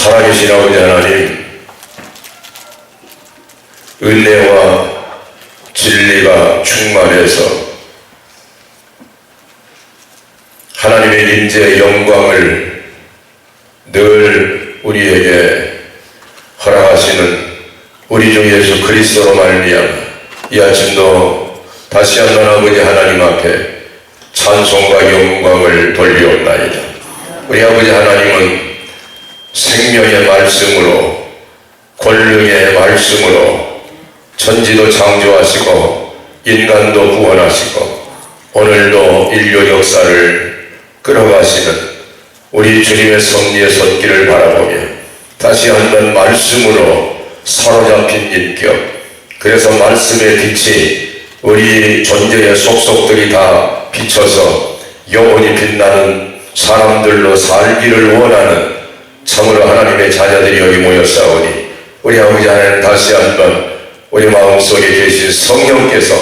살아계신 아버지 하나님, 은혜와 진리가 충만해서 하나님의 임재의 영광을 늘 우리에게 허락하시는 우리 주 예수 그리스도로 말미암아 이 아침도 다시 한번 아버지 하나님 앞에 찬송과 영광을 돌리옵나이다. 우리 아버지 하나님은 생명의 말씀으로, 권능의 말씀으로 천지도 창조하시고 인간도 구원하시고 오늘도 인류 역사를 끌어가시는 우리 주님의 섭리의 손길을 바라보며 다시 한번 말씀으로 사로잡힌 인격, 그래서 말씀의 빛이 우리 존재의 속속들이 다 비춰서 영혼이 빛나는 사람들로 살기를 원하는 참으로 하나님의 자녀들이 여기 모였사오니 우리 아버지 하나님 다시 한번 우리 마음속에 계신 성령께서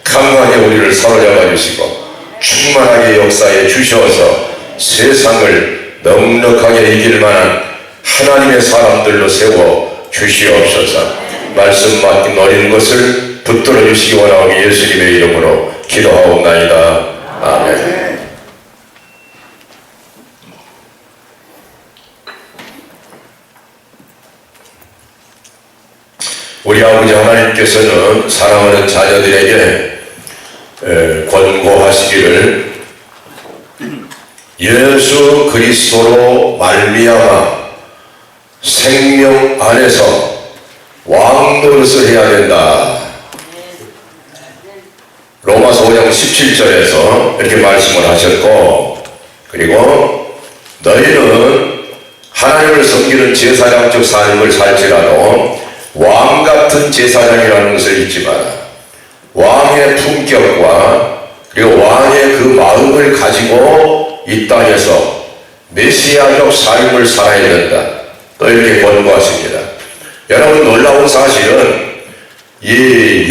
강하게 우리를 사로잡아 주시고 충만하게 역사해 주셔서 세상을 넉넉하게 이길 만한 하나님의 사람들로 세워 주시옵소서. 말씀 맡긴 어린 것을 붙들어 주시기 원하오니 예수님의 이름으로 기도하옵나이다. 아멘. 우리 아버지 하나님께서는 사랑하는 자녀들에게 권고하시기를 예수 그리스도로 말미암아 생명 안에서 왕노릇을 해야 된다. 로마서 5장 17절에서 이렇게 말씀을 하셨고, 그리고 너희는 하나님을 섬기는 제사장적 삶을 살지라도 왕같은 제사장이라는 것을 잊지 마라. 왕의 품격과 그리고 왕의 그 마음을 가지고 이 땅에서 메시아적 삶을 살아야 된다. 또 이렇게 권고하십니다. 여러분, 놀라운 사실은 이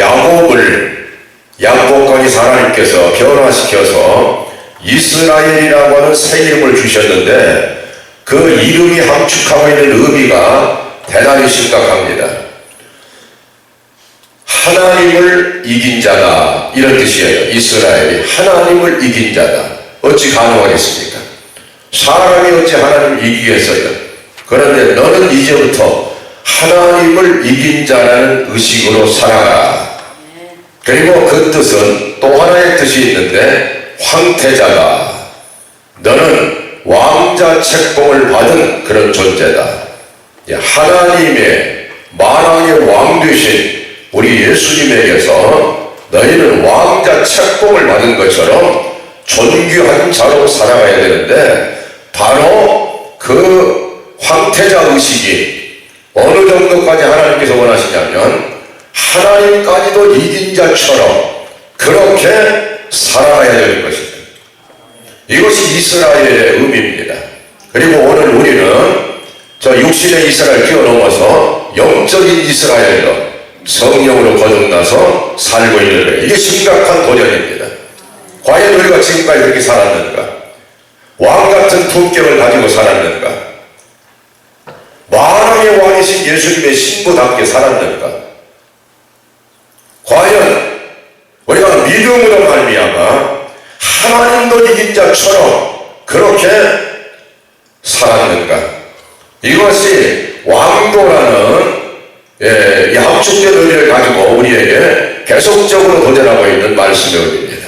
야곱까지 하나님께서 변화시켜서 이스라엘이라고 하는 새 이름을 주셨는데 그 이름이 함축하고 있는 의미가 대단히 심각합니다. 하나님을 이긴 자다, 이런 뜻이에요. 이스라엘이 하나님을 이긴 자다. 어찌 가능하겠습니까? 사람이 어찌 하나님을 이기겠어요? 그런데 너는 이제부터 하나님을 이긴 자라는 의식으로 살아가라. 그리고 그 뜻은 또 하나의 뜻이 있는데 황태자다. 너는 왕자 책봉을 받은 그런 존재다. 하나님의 만왕의 왕 되신 우리 예수님에게서 너희는 왕자 책봉을 받은 것처럼 존귀한 자로 살아가야 되는데 바로 그 황태자 의식이 어느 정도까지 하나님께서 원하시냐면 하나님까지도 이긴 자처럼 그렇게 살아가야 되는 것입니다. 이것이 이스라엘의 의미입니다. 그리고 오늘 우리는 저 육신의 이스라엘 뛰어넘어서 영적인 이스라엘로 성령으로 거듭나서 살고 있는 거예요. 이게 심각한 도전입니다. 과연 우리가 지금까지 그렇게 살았는가? 왕같은 품격을 가지고 살았는가? 만왕의 왕이신 예수님의 신부답게 살았는가? 과연 우리가 믿음으로 말미암아 하나님도 이긴 자처럼 그렇게 살았는가? 이것이 왕도라는 이 함축된 의미를 가지고 우리에게 계속적으로 도전하고 있는 말씀의 의미입니다.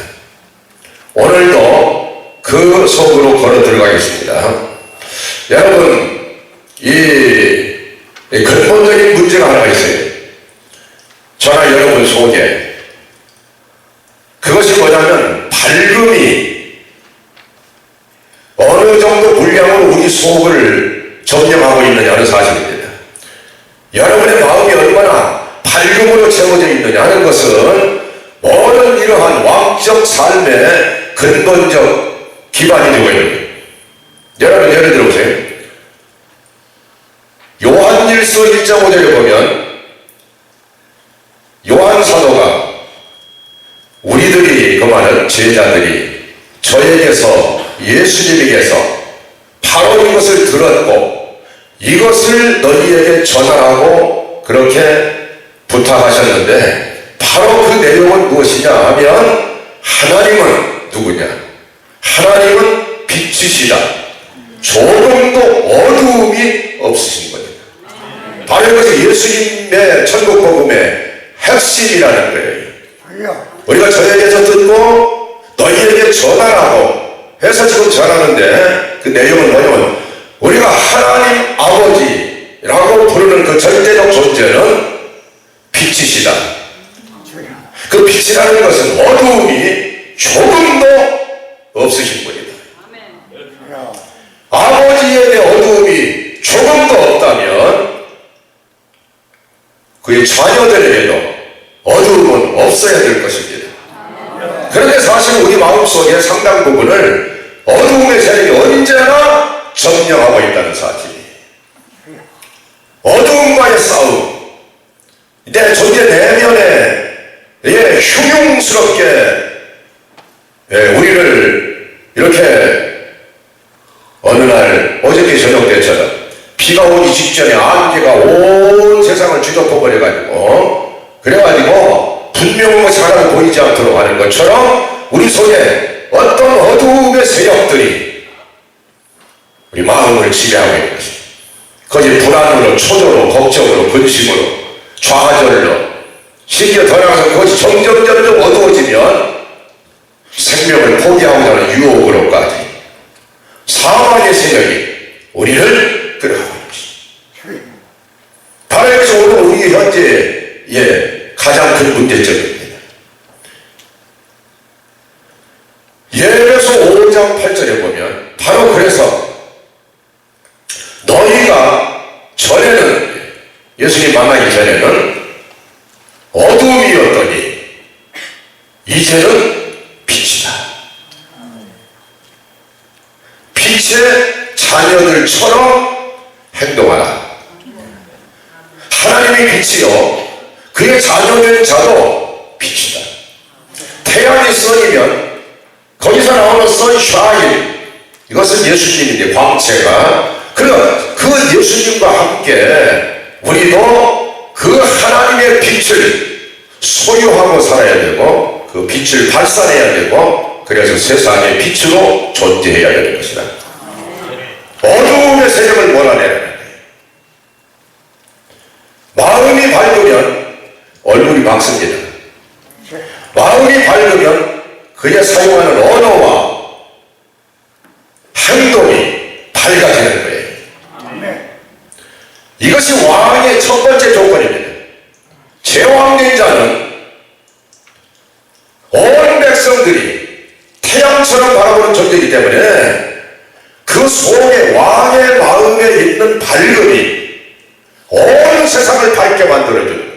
오늘도 그 속으로 걸어 들어가겠습니다. 여러분, 이 근본적인 문제가 하나 있어요. 저나 여러분 속에. 그것이 뭐냐면 밝음이 어느 정도 분량으로 우리 속을 점령하고 있느냐는 사실입니다. 여러분의 마음이 얼마나 밝음으로 채워져 있느냐 하는 것은 모든 이러한 왕적 삶의 근본적 기반이 되고 있는 거예요. 여러분, 예를 들어보세요. 요한일서 1장 5절에 보면 요한 사도가 우리들이 그 말은 제자들이 저에게서 예수님에게서 바로 이것을 들었고 이것을 너희에게 전하라고 그렇게 부탁하셨는데, 바로 그 내용은 무엇이냐 하면, 하나님은 누구냐? 하나님은 빛이시다. 조금도 어두움이 없으신 겁니다. 바로 이것이 예수님의 천국 복음의 핵심이라는 거예요. 우리가 저에게서 듣고 너희에게 전하라고 해서 지금 전하는데, 그 내용은 뭐냐면, 우리가 하나님 아버지라고 부르는 그 절대적 존재는 빛이시다. 그 빛이라는 것은 어두움이 조금도 없으신 분이다. 아버지에 대한 어두움이 조금도 없다면 그의 자녀들에게도 어두움은 없어야 될 것입니다. 그런데 사실 우리 마음속에 상당 부분을 어두움의 세력이 언제나 점령하고 있다는 사실이에요. 어두움과의 싸움, 내 존재 내면에 흉흉스럽게 우리를 이렇게 어느 날 어저께 저녁 때처럼 비가 오기 직전에 안개가 온 세상을 뒤덮어버려가지고, 그래가지고 분명한 것이 하나도 보이지 않도록 하는 것처럼 우리 속에 어떤 어두움의 세력들이 우리 마음을 지배하고 있는 것입니다. 그것이 불안으로, 초조로, 걱정으로, 근심으로, 좌절로, 심지어 더 나아가서 그것이 점점 어두워지면 생명을 포기하고자 하는 유혹으로까지 사망의 세력이 우리를 끌어가고 있는 것입니다. 바로 여기서 오늘 우리 현재의 가장 큰 문제점입니다. 예배서 5장 8절에 보면 바로 그래서 너희가 전에는, 예수님 만나기 전에는 어둠이었더니 이제는 빛이다. 빛의 자녀들처럼 행동하라. 하나님의 빛이요, 그의 자녀된 자도 빛이다. 태양이 선이면 거기서 나오는 선샤인, 이것은 예수님인데, 광채가, 그 예수님과 함께 우리도 그 하나님의 빛을 소유하고 살아야 되고, 그 빛을 발산해야 되고, 그래서 세상의 빛으로 존재해야 되는 것이다. 어두움의 세력을 몰아내야 돼. 마음이 밝으면 얼굴이 밝습니다. 마음이 밝으면 그의 사용하는 언어와 행동이 밝아지는 거예요. 이것이 왕의 첫 번째 조건입니다. 제왕된 자는 온 백성들이 태양처럼 바라보는 존재이기 때문에 그 속에 왕의 마음에 있는 밝음이 온 세상을 밝게 만들어줍니다.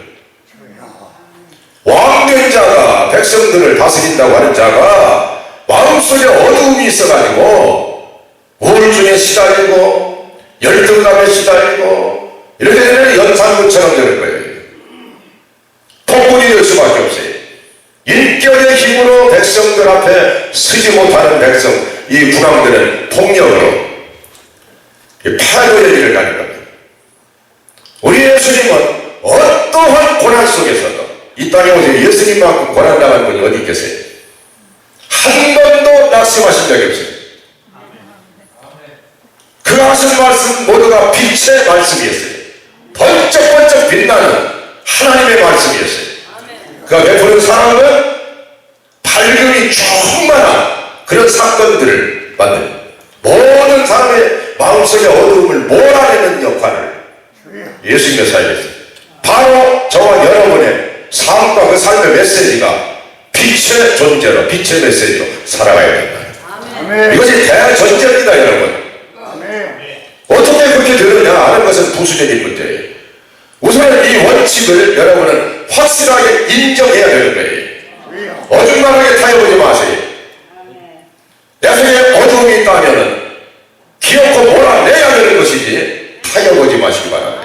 왕된 자가, 백성들을 다스린다고 하는 자가 마음속에 어두움이 있어가지고 우울증에 시달리고 열등감에 시달리고 이렇게 되면 연산군처럼 되는 거예요. 폭군이 될 수밖에 없어요. 인격의 힘으로 백성들 앞에 서지 못하는 백성, 이 군왕들은 폭력으로 파도의 일을 가는 겁니다. 우리 예수님은 어떠한 고난 속에서도, 이 땅에 오셔서 예수님만큼 고난당한 분이 어디 계세요? 한 번도 낙심하신 적이 없어요. 그 하신 말씀 모두가 빛의 말씀이었어요. 번쩍번쩍 빛나는 하나님의 말씀이었어요. 그가 베푸는 사랑은 밝음이 충만한 그런 사건들을 만든, 모든 사람의 마음속의 어두움을 몰아내는 역할을 예수님의 삶에서, 바로 저와 여러분의 삶과 그 삶의 메시지가 빛의 존재로, 빛의 메시지로 살아가야 된다. 이것이 대전제입니다, 여러분. 어떻게 그렇게 되느냐 하는 것은 부수적인 문제예요. 우선 이 원칙을 여러분은 확실하게 인정해야 되는 거예요. 어중간하게 타협하지 마세요. 내 속에 어두움이 있다면 기어코 몰아내야 되는 것이지 타협하지 마시기 바랍니다.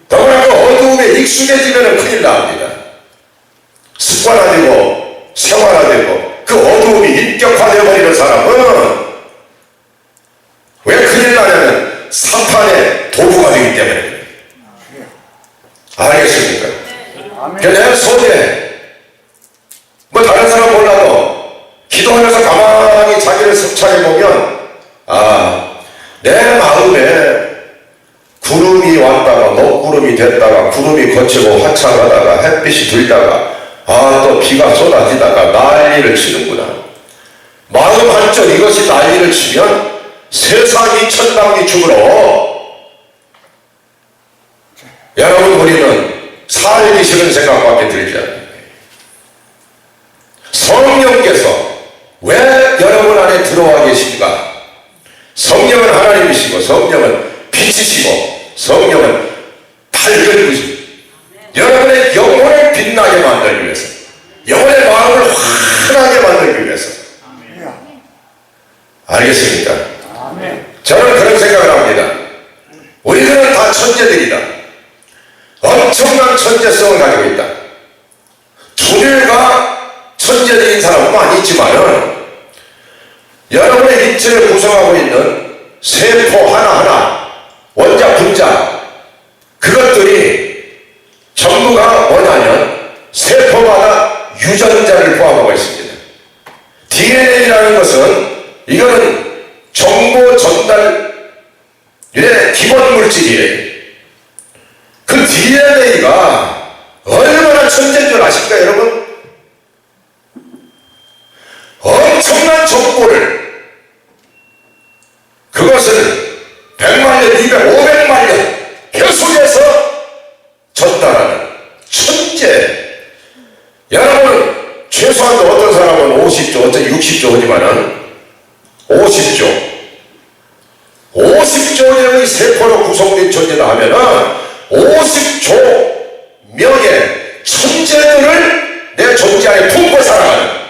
더구나 그 어두움에 익숙해지면 큰일 납니다. 습관화되고 생활화되고 그 어두움이 인격화되어버리는 사람은 왜 큰일 나냐면 사탄의 도구가 되기 때문에. 알겠습니까? 내 속에 뭐 다른 사람 몰라도 기도하면서 가만히 자기를 성찰해 보면 내 마음에 구름이 왔다가 먹구름이 됐다가 구름이 거치고 화창하다가 햇빛이 들다가 또 비가 쏟아지다가 난리를 치는구나. 마음 한쪽 이것이 난리를 치면 세상이 천당이축으로 여러분 우리는 살기 싫은 생각밖에 들지 않는 거예요. 성령께서 왜 여러분 안에 들어와 계신가? 성령은 하나님이시고 성령은 빛이시고 성령은 밝은 것이고 여러분의 영혼을 빛나게 만들기 위해서 영혼의 마음을 환하게 만들기 위해서 알겠습니까? 저는 그런 생각을 합니다. 우리들은 다 천재들이다. 엄청난 천재성을 가지고 있다. 두뇌가 천재적인 사람은 많이 있지만은 여러분의 인체를 구성하고 있는 세포 하나하나 원자 분자 그것들이 전부가 뭐냐면 세포마다 유전자를 포함하고 있습니다. DNA라는 것은 이거는 정보 전달의 기본 물질이에요. 그 DNA가 얼마나 천재인 줄 아십니까 여러분? 엄청난 정보를 그것을 100만년, 200, 500만년 계속해서 전달하는 천재. 여러분은 최소한도 어떤 사람은 50조, 어떤 60조 하지만은 50조의 세포로 구성된 존재다 하면은 50조 명의 천재들을 내 존재 안에 품고 살아가는.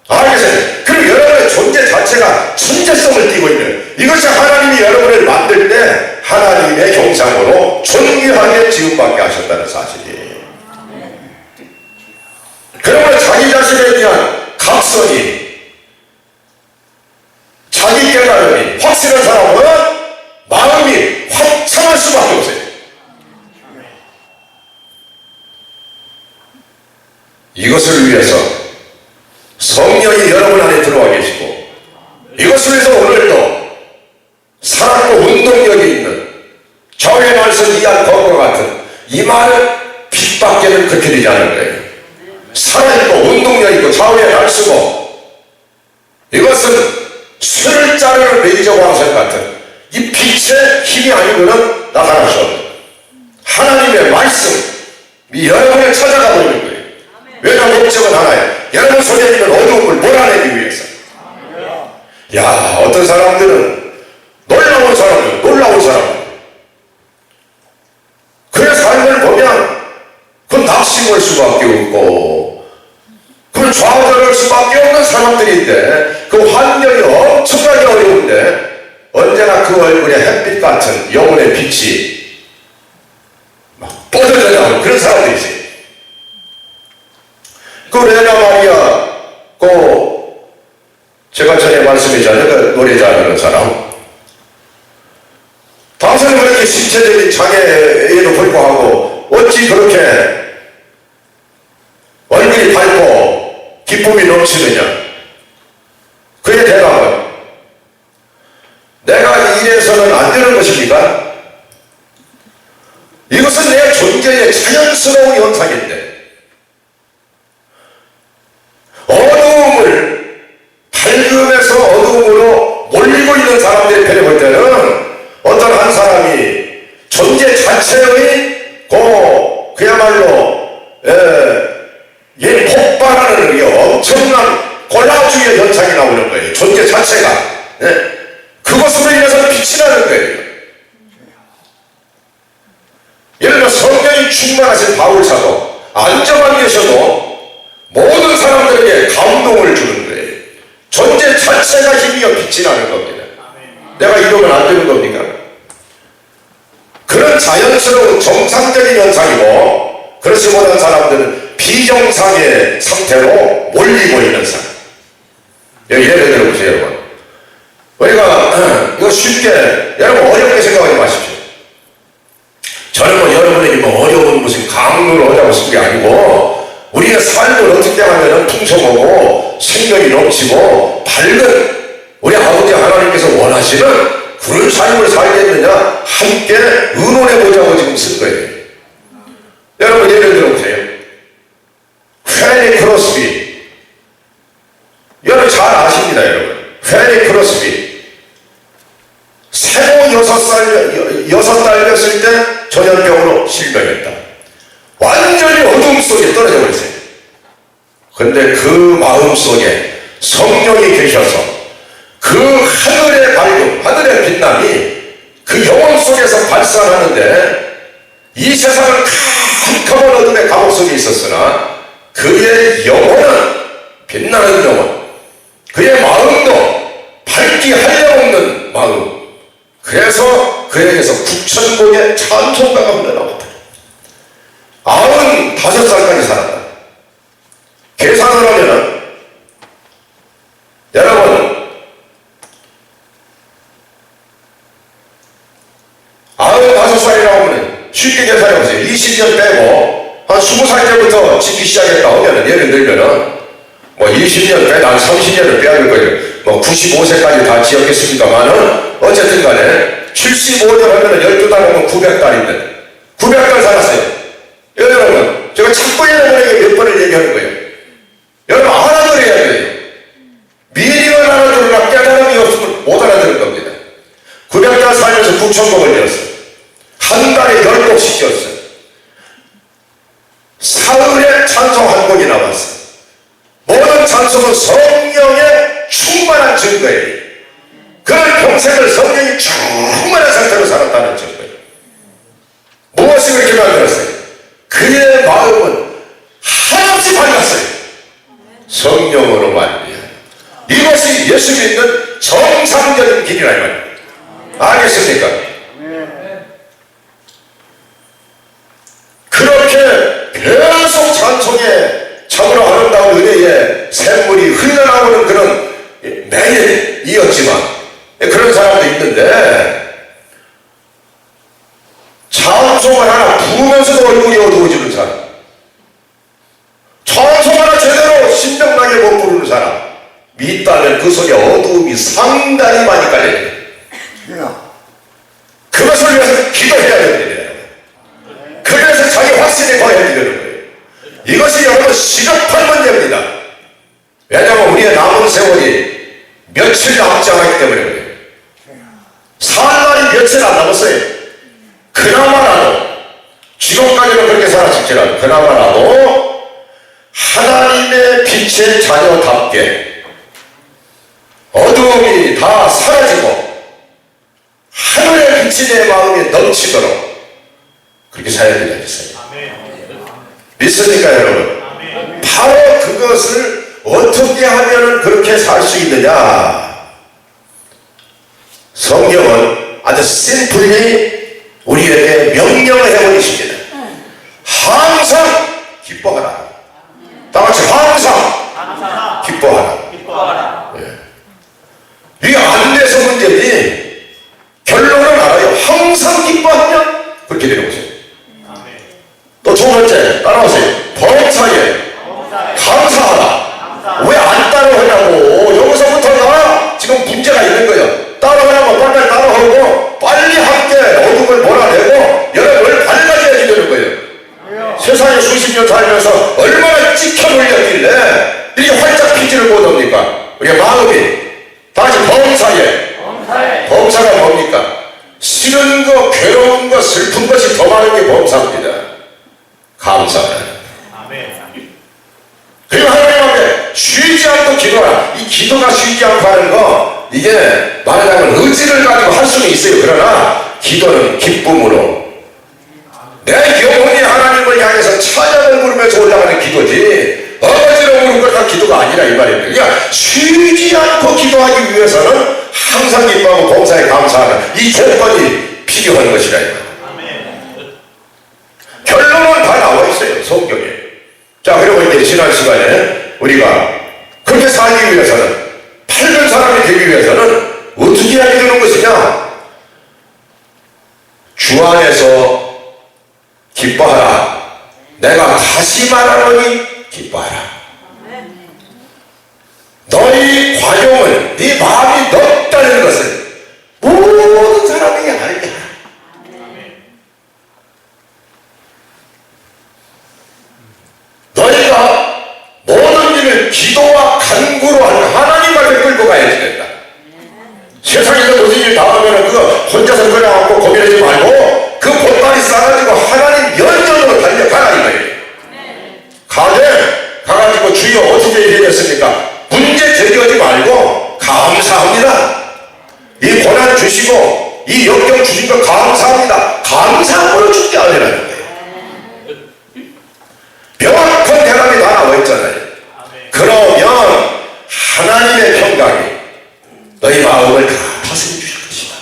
알겠어요? 그리고 여러분의 존재 자체가 천재성을 띠고 있는 이것이 하나님이 여러분을 만들 때 하나님의 형상으로 존귀하게 지음받게 하셨다는 사실이에요. 그러면 자기 자신에 대한 각성이 자기 깨달음이 확실한 사람은 마음이 화창할 수밖에 없어요. 이것을 위해서 성령이 여러분 안에 들어와 계시고 이것을 위해서 오늘도 살았고 운동력이 있는 저의 말씀 이한 것과 같은 이 말은 빛밖에는 그렇게 되지 않을 거예요. 살아있고 운동력 있고 좌우에 날 쓰고 이것은 술을 자르는 레이저 광선 같은 이 빛의 힘이 아니고는 나타날 수 없는 하나님의 말씀이 여러분을 찾아가고 있는 거예요. 왜냐하면 목적은 하나예요. 여러분 속에 있는 어두움을 몰아내기 위해서. 야, 어떤 사람들은 놀라운 사람들 그의 삶을 보면 그건 낙심할 수밖에 없고 그건 좌절할 수밖에 없는 사람들인데 그 환경이 엄청나게 어려운데 언제나 그 얼굴에 햇빛 같은 영혼의 빛이 막 뻗어져 나오는 그런 사람들이 있어요. 그 레나 마리아 제가 전에 말씀드렸잖아요. 그 노래 잘하는 사람 당신은 그렇게 신체적인 장애에도 불구하고 어찌 그렇게 얼굴이 밝고 기쁨이 넘치느냐. 그의 대답은 내가 이래서는 안 되는 것입니까? 이것은 내 존재의 자연스러운 현상인데 어두움을 밝음에서 어두움으로 몰리고 있는 사람들이 볼 때는 어떤 한 사람이 존재 자체의 그야말로 폭발하는 엄청난 콜라주의 현상이 나오는 거예요. 존재 자체가 그것으로 인해서 빛이 나는 거예요. 예를 들어 성령이 충만하신 바울 사도 안정한 계셔도 모든 사람들에게 감동을 주는 거예요. 존재 자체가 힘이여 빛이 나는 겁니다. 내가 이러면 안 되는 겁니까? 그런 자연스러운 정상적인 현상이고 그렇지 못한 사람들은 비정상의 상태로 몰리고 있는 사람. 여기 예를 들어보세요 여러분. 우리가 이거 쉽게 여러분 어렵게 생각하지 마십시오. 저는 뭐 여러분에게 뭐 어려운 무슨 강요를 하자고 쓴 게 아니고 우리의 삶을 어떻게 하면 풍성하고 생명이 넘치고 밝은 우리 아버지 하나님께서 원하시는 그런 삶을 살겠느냐 함께 의논해보자고 지금 쓴 거예요. 여러분 예를 들어보세요. 페니 크로스비 여러분 잘 아십니다. 여러분 페니 크로스비 생후 6달 됐을 때 전염병으로 실명했다. 완전히 어둠 속에 떨어져 버렸어요. 근데 그 마음 속에 성령이 계셔서 그 하늘의 밝음, 하늘의 빛남이 그 영혼 속에서 발산하는데 이 세상은 캄캄한 어둠의 감옥 속에 있었으나 그의 영혼은 빛나는 영혼, 그의 마음도 밝기 한량없는 마음. 그래서 그에게서 9,000곡의 찬송가가 흘러나왔다. 95살까지 살았다. 계산을 하면은 여러분 95살이라고 하면 쉽게 계산해보세요. 20년 빼고 한 20살 때부터 짓기 시작했다 하면은 예를 들면은 뭐 20년 빼다 한 30년을 빼야 될 거예요. 뭐 95세까지 다 지었겠습니다만은 어쨌든 간에 75년 하면은 12달 하면 900달인데 900달 살았어요. 여러분 제가 자꾸 여러분에게 몇 번을 얘기하는 거예요. 여러분 알아들어야 돼요. 미리를 알아들으나 깨달음이 없으면 못 알아들을 겁니다. 900달 살면서 9,000곡을 지었어요. 한 달에 10곡씩 지었어요. 사흘에 찬송 한 곡이 나왔어요. 모든 찬송은 성령의 충만한 증거예요. 그런 평생을 성령이 충만한 상태로 살았다는 증거예요. 무엇이 그렇게 만들었어요? 그의 마음은 한없이 밝았어요. 성령으로 말이에요. 이것이 예수 믿는 정상적인 길이라 이 말이에요. 알겠습니까? 그렇게 계속 찬송에 참으로 아름다운 은혜의 샘물이 흘러나오는 그런 매일이었지만 그런 사람도 있는데 찬송을 하나 부으면서도 얼굴이 어두워지는 사람, 찬송 하나 제대로 신명나게 못 부르는 사람 있다면 그 속에 어두움이 상당히 많이 깔려요. 그것을 위해서 기도해야 됩니다. 그래서 자기 확신이 더해야 되는 거예요. 이것이 여러분 시급한 문제입니다. 왜냐하면 우리의 남은 세월이 며칠 남지 않았기 때문에 그래요. 살 날이 며칠 안 남았어요. 그나마라도 지금까지는 그렇게 살았을지라도 그나마라도 하나님의 빛의 자녀답게 어두움이 다 사라지고 하늘의 빛이 내 마음에 넘치도록 그렇게 살아야 되겠어요. 믿습니까 여러분? 바로 그것을 어떻게 하면 그렇게 살 수 있느냐? 성경은 아주 심플리 우리에게 명령을 해버리십니다. 항상 기뻐하라. 다같이 항상 기뻐하라. 예. 이게 안 돼서 문제지 결론은 알아요. 항상 기뻐하면 그렇게 되는 거죠. 또 두 번째 따라오세요. 범사에 감사하라. 왜 안 따라하냐고. 여기서부터가 지금 문제가 있는 거예요. 따라하라고 빨리 따라하고 빨리 함께 어둠을 몰아내고 여러분을 밝아져야 되는 거예요. 세상에 수십 년 살면서 얼마나 찍혀 놀렸길래 이렇게 활짝 피지를 못합니까? 우리의 마음이 다시 범사가 뭡니까? 싫은 거, 괴로운 거, 슬픈 것이 더 많은 게 범사입니다. 감사합니다. 그리고 하나님 앞에 쉬지 않고 기도하라. 이 기도가 쉬지 않고 하는 거 이게 말하자면 의지를 가지고 할 수는 있어요. 그러나 기도는 기쁨으로 내 영혼이 하나님을 향해서 찬양을 부르면서 올라가는 기도지 어거지로 부르는 것과 기도가 아니라 이 말입니다. 그러니까 쉬지 않고 기도하기 위해서는 항상 기뻐하고 범사에 감사하는 이 조건이 필요한 것이라 이 말입니다. 결론은 다 나와 있어요. 성경에. 자, 그리고 이제 지난 시간에 우리가 그렇게 살기 위해서는 밝은 사람이 되기 위해서는 어떻게 주 안에서 기뻐하라. 내가 다시 말하노니 기뻐하라. 너희 관용을 네 마음이 넓다는 것을 모든 사람에게 알게 하라. 너희가 모든 일을 기도와 간구로 하는 하나님 앞에 끌고 가야 된다. 세상에서 무슨 일 당하면 그거 혼자서 그려갖고 고민하지 말고 그 보따리 싸가지고 하나님 연전으로 달려가라 이거예요. 가가지고 주여 어떻게 일이 되었습니까? 문제 제기하지 말고 감사합니다. 이 고난 주시고 이 역경 주신 거 감사합니다. 감사함으로 죽게 하려는 거예요. 명확한 대답이 다 나와 있잖아요. 그러면 하나님의 평강이 너희 마음을 다 다스려 주실 것이다.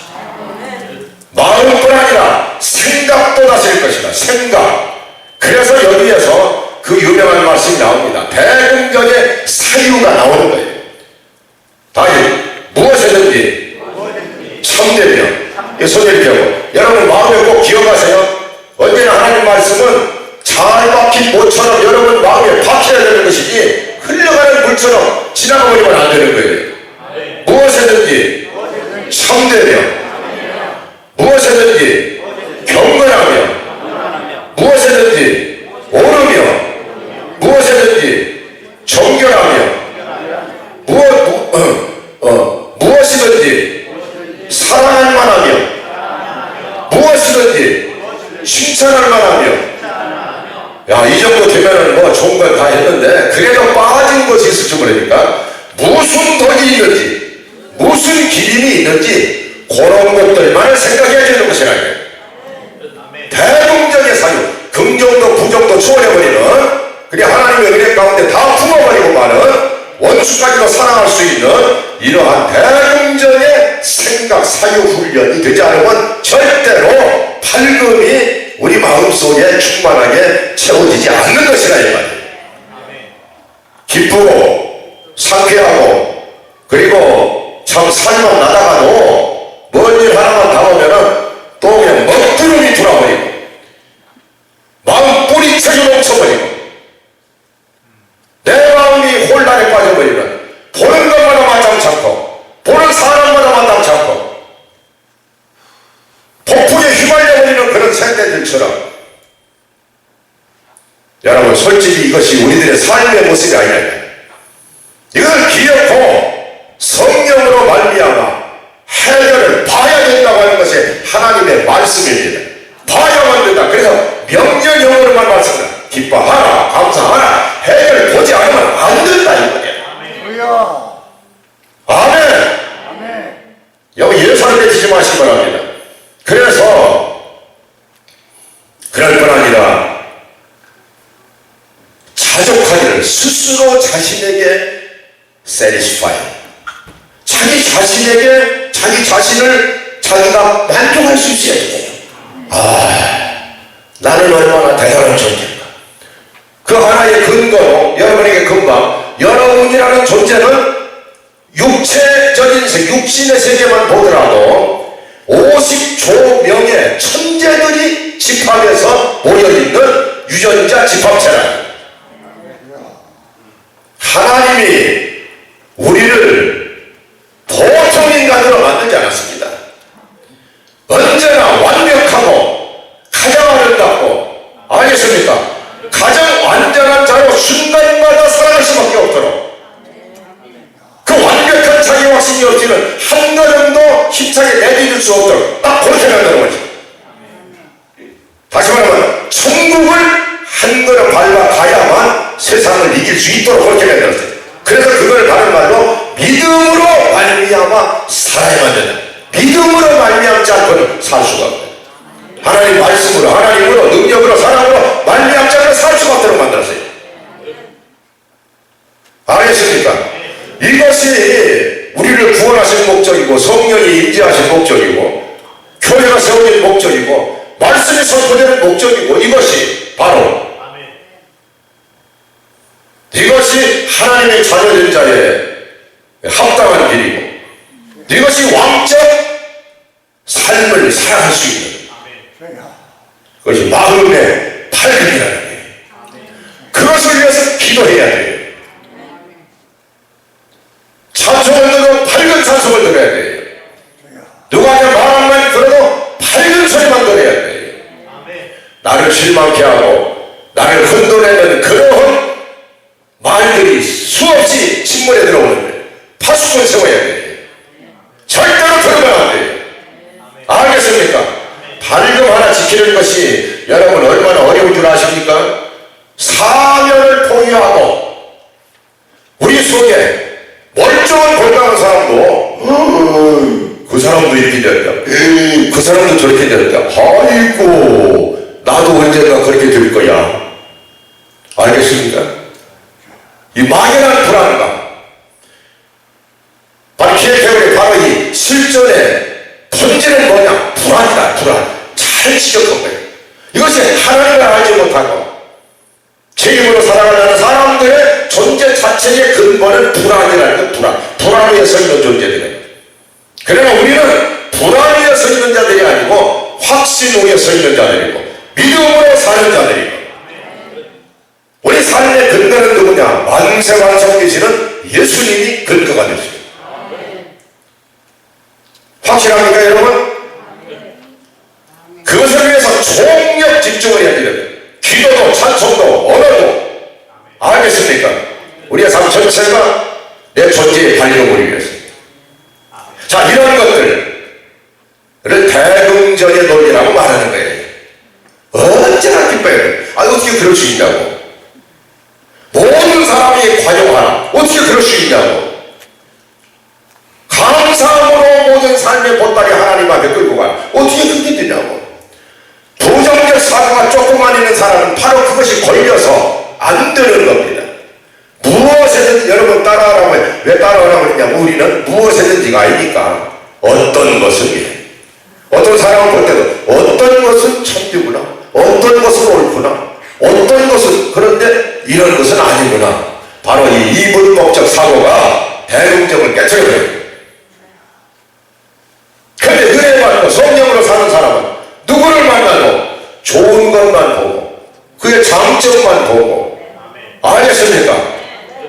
마음뿐 아니라 생각도 다스릴 것이다. 생각. 그래서 여기에서 그 유명한 말씀이 나옵니다. 대궁전의 사유가 나오는 거예요. 다시 무엇이든지 참되며 손해되고 여러분 마음에 꼭 기억하세요. 언제나 하나님 말씀은 잘 박힌 모처럼 여러분 마음에 박혀야 되는 것이지 흘러가는 물처럼 지나가버리면 안 되는 거예요. 무엇이든지 참되며 무엇이든지 경건하며 무엇이든지 오르며 무엇이든지 정결하며 무엇이든지 사랑할 만하며 무엇이든지 칭찬할 만하며 이 정도 되면은 뭐 좋은 걸 다 했는데 그래도 빠진 것이 있을지 모르니까 무슨 덕이 있는지 무슨 기림이 있는지 그런 것들만을 생각해야 되는 것이라. 대궁전의 사유 긍정도 부정도 초월해버리는 그래 하나님의 은혜 가운데 다 품어버리고만은 원수까지도 사랑할 수 있는 이러한 대궁전의 생각 사유 훈련이 되지 않으면 절대로 팔금이 우리 마음속에 충만하게 채워지지 않는 것이라 이 말이에요. 기쁘고 상쾌하고 그리고 참 살만 나다가도 뭔 일 하나만 당하면은 또 그냥 먹구름이 돌아버리고 마음 뿌리채로 넘쳐버리고 내 마음이 혼란에 빠져버리면 보는 것마다 마땅치 않고 보는 사람마다 마땅치 않고 폭풍에 휘말려버리는 그런 생태들처럼 여러분 솔직히 이것이 우리들의 삶의 모습이 아니라 이걸 기억하고 성령으로 말미암아 해결을 봐야 된다고 하는 것이 하나님의 말씀입니다. 봐야만 된다. 그래서 명령형으로만 말씀합니다. 기뻐하라 감사하라 해결 보지 않으면 안 된다 이거예요. 아멘. 여기 예산을 내치지 마시기 바랍니다. 그래서 그럴 뿐 아니라 자족하기를 스스로 자신에게 satisfy 자기 자신에게 자기 자신을 자기가 만족할 수 있어야 돼요. 나는 얼마나 대단한 존재인가. 그 하나의 근거로 여러분에게 금방 여러분이라는 존재는 육체적인 육신의 세계만 보더라도 50조명의 천재들이 집합해서 모여있는 유전자 집합체라. 하나님이 우리를 보통 인간으로 만들지 않았습니다. 언제나 완벽하고 가장 아름답고 알겠습니까? 가장 완전한 자로 순간마다 살아갈 수밖에 없도록 그 완벽한 자기 확신이 없이는 한 걸음도 힘차게 내디딜 수 없도록 딱 그렇게 만드는 거지. 다시 말하면 천국을 한 걸음 밟아가야만 세상을 이길 수 있도록 그렇게 만들었어요. 그래서 그걸 다른 말로 믿음으로 말미암아 살아야만 된다. 믿음으로 말미암지 않고는 살 수가 없다. 하나님 말씀으로 하나님으로 능력으로 사랑으로 말미암지 않고 살 수가 없도록 만들었어요. 알겠습니까? 이것이 우리를 구원하신 목적이고 성령이 임재하신 목적이고 교회가 세워진 목적이고 말씀이 선포되는 목적이고 이것이 바로 이것이 하나님의 자녀된 자의 합당한 길이고 이것이 왕적 삶을 살아갈 수 있는 그것이 마음의 밝음이라는 거예요. 그것을 위해서 기도해야 돼요. 찬송을 들어도 밝은 찬송을 들어야 돼요. 누가 그냥 말 한마디 들어도 밝은 소리만 들어야 돼요. 나를 실망케 하고 나를 흔들어내는 그런 말들이 수없이 침몰에 들어오는데 파수꾼 세워야 돼요. 절대로 들으면 안 돼요. 알겠습니까? 밝음 하나 지키는 것이 여러분 얼마나 어려운 줄 아십니까? 사면을 포기하고 우리 속에 멀쩡한 건강한 사람도 그 사람도 이렇게 됐다. 그 사람도 저렇게 됐다. 아이고 나도 언젠가 그렇게 될 거야. 알겠습니까? 이 막연한 불안감, 바로 기획회원의 바로 이 실전의 본질은 뭐냐? 불안이다. 불안. 잘 지적한 거예요. 이것이 하나님을 알지 못하고 제 힘으로 살아가는 사람들의 존재 자체의 근본은 불안이라는 것. 불안 위에 서 있는 존재들이에요. 그러나 우리는 불안 위에 서 있는 자들이 아니고 확신 위에 서 있는 자들이고 믿음으로 사는 자들이고, 우리 삶의 근거는 누구냐? 만세만성되시는 예수님이 근거가 되십니다. 확실합니까 여러분? 그것을 위해서 총력 집중을 해야 됩니다. 기도도 찬송도 언어도. 알겠습니까? 우리의 삶 전체가 내 존재의 발휘를 위해서. 자, 이런 것들을 대응전의 논리라고 말하는 거예요. 언제나 기뻐야 돼. 어떻게 그럴 수 있냐고. 모든 사람이 관용하라. 어떻게 그럴 수 있냐고. 감사함으로 모든 삶의 보따리 하나님 앞에 끌고 가. 어떻게 그렇게 되냐고. 부정적 사고가 조금만 있는 사람은 바로 그것이 걸려서 안 되는 겁니다. 무엇에든지 여러분 따라하라고 해요. 왜 따라하라고 했냐면 우리는 무엇에든지가 아니니까. 어떤 것은 어떤 사람을 볼 때도 어떤 것은 천비구나, 어떤 것은 옳구나, 어떤 것은 그런데 이런 것은 아니구나. 바로 이 이분법적 사고가 대응적을 깨쳐버려요. 그런데 은혜 받고 성령으로 사는 사람은 누구를 만나도 좋은 것만 보고 그의 장점만 보고, 알겠습니까?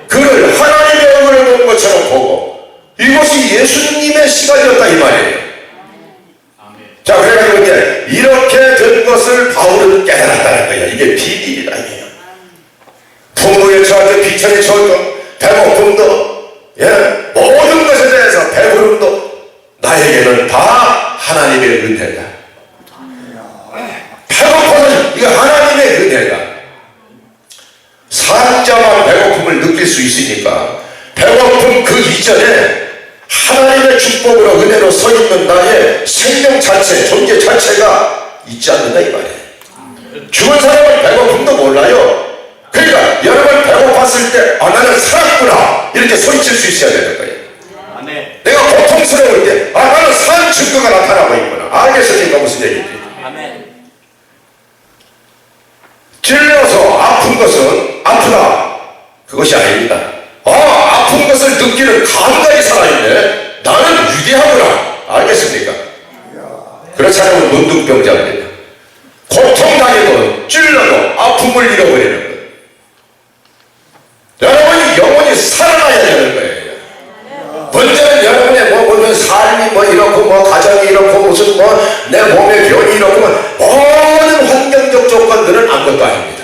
그를 하나님의 얼굴을 보는 것처럼 보고, 이것이 예수님의 시간이었다 이 말이에요. 자, 그래가지고 이제 이렇게 된 것을 바울은 깨달았다는 거예요. 이게 비밀이다 이게요. 풍부에 처하고 비천에 처하고 배고픔도, 모든 것에 대해서 배부름도 나에게는 다 하나님의 은혜다. 배고픔은 이거 하나님의 은혜다. 산자만 배고픔을 느낄 수 있으니까 배고픔 그 이전에 하나님의 축복으로 은혜로 서 있는 나의 생명 자체, 존재 자체가 있지 않는다 이 말이에요. 죽은 사람은 배고픔도 몰라요. 그러니까 여러분 배고팠을 때 나는 살았구나 이렇게 소리칠 수 있어야 되는 거예요. 내가 고통스러울 때 나는 산 증거가 나타나고 있구나. 알겠습니까? 무슨 얘기인지. 찔려서 아픈 것은 아프다 그것이 아닙니다. 아픈 것을 느끼는 감각이 살아있네. 나는 위대하구나. 알겠습니까? 그렇지 않으면 문둥병자입니다. 고통당해도 찔러도 아픔을 잃어버리는 거예요. 여러분이 영혼이 살아나야 되는 거예요. 먼저는 여러분의 모든 삶이 이렇고 가정이 이렇고 무슨 내 몸의 병이 이렇고 모든 환경적 조건들은 아무것도 아닙니다.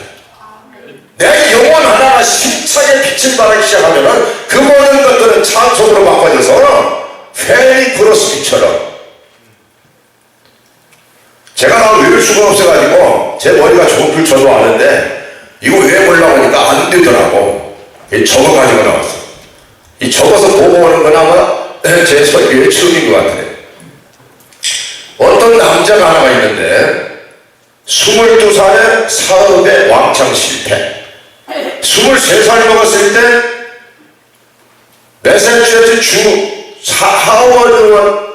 내 영혼 하나가 힘차게 빛을 발하기 시작하면은 그 모든 것들은 찬송으로 바꿔져서 페리크로스처럼. 제가 외울 수가 없어가지고 제 머리가 좋은 줄 저도 아는데 이거 외우려고 하니까 안 되더라고. 적어가지고 나왔어. 이 적어서 보고 오는 건 아마 제 설교의 처음인 것 같아요. 어떤 남자가 하나가 있는데 22살에 사업에 왕창 실패. 23살 먹었을 때 매사추세츠 주 하워드원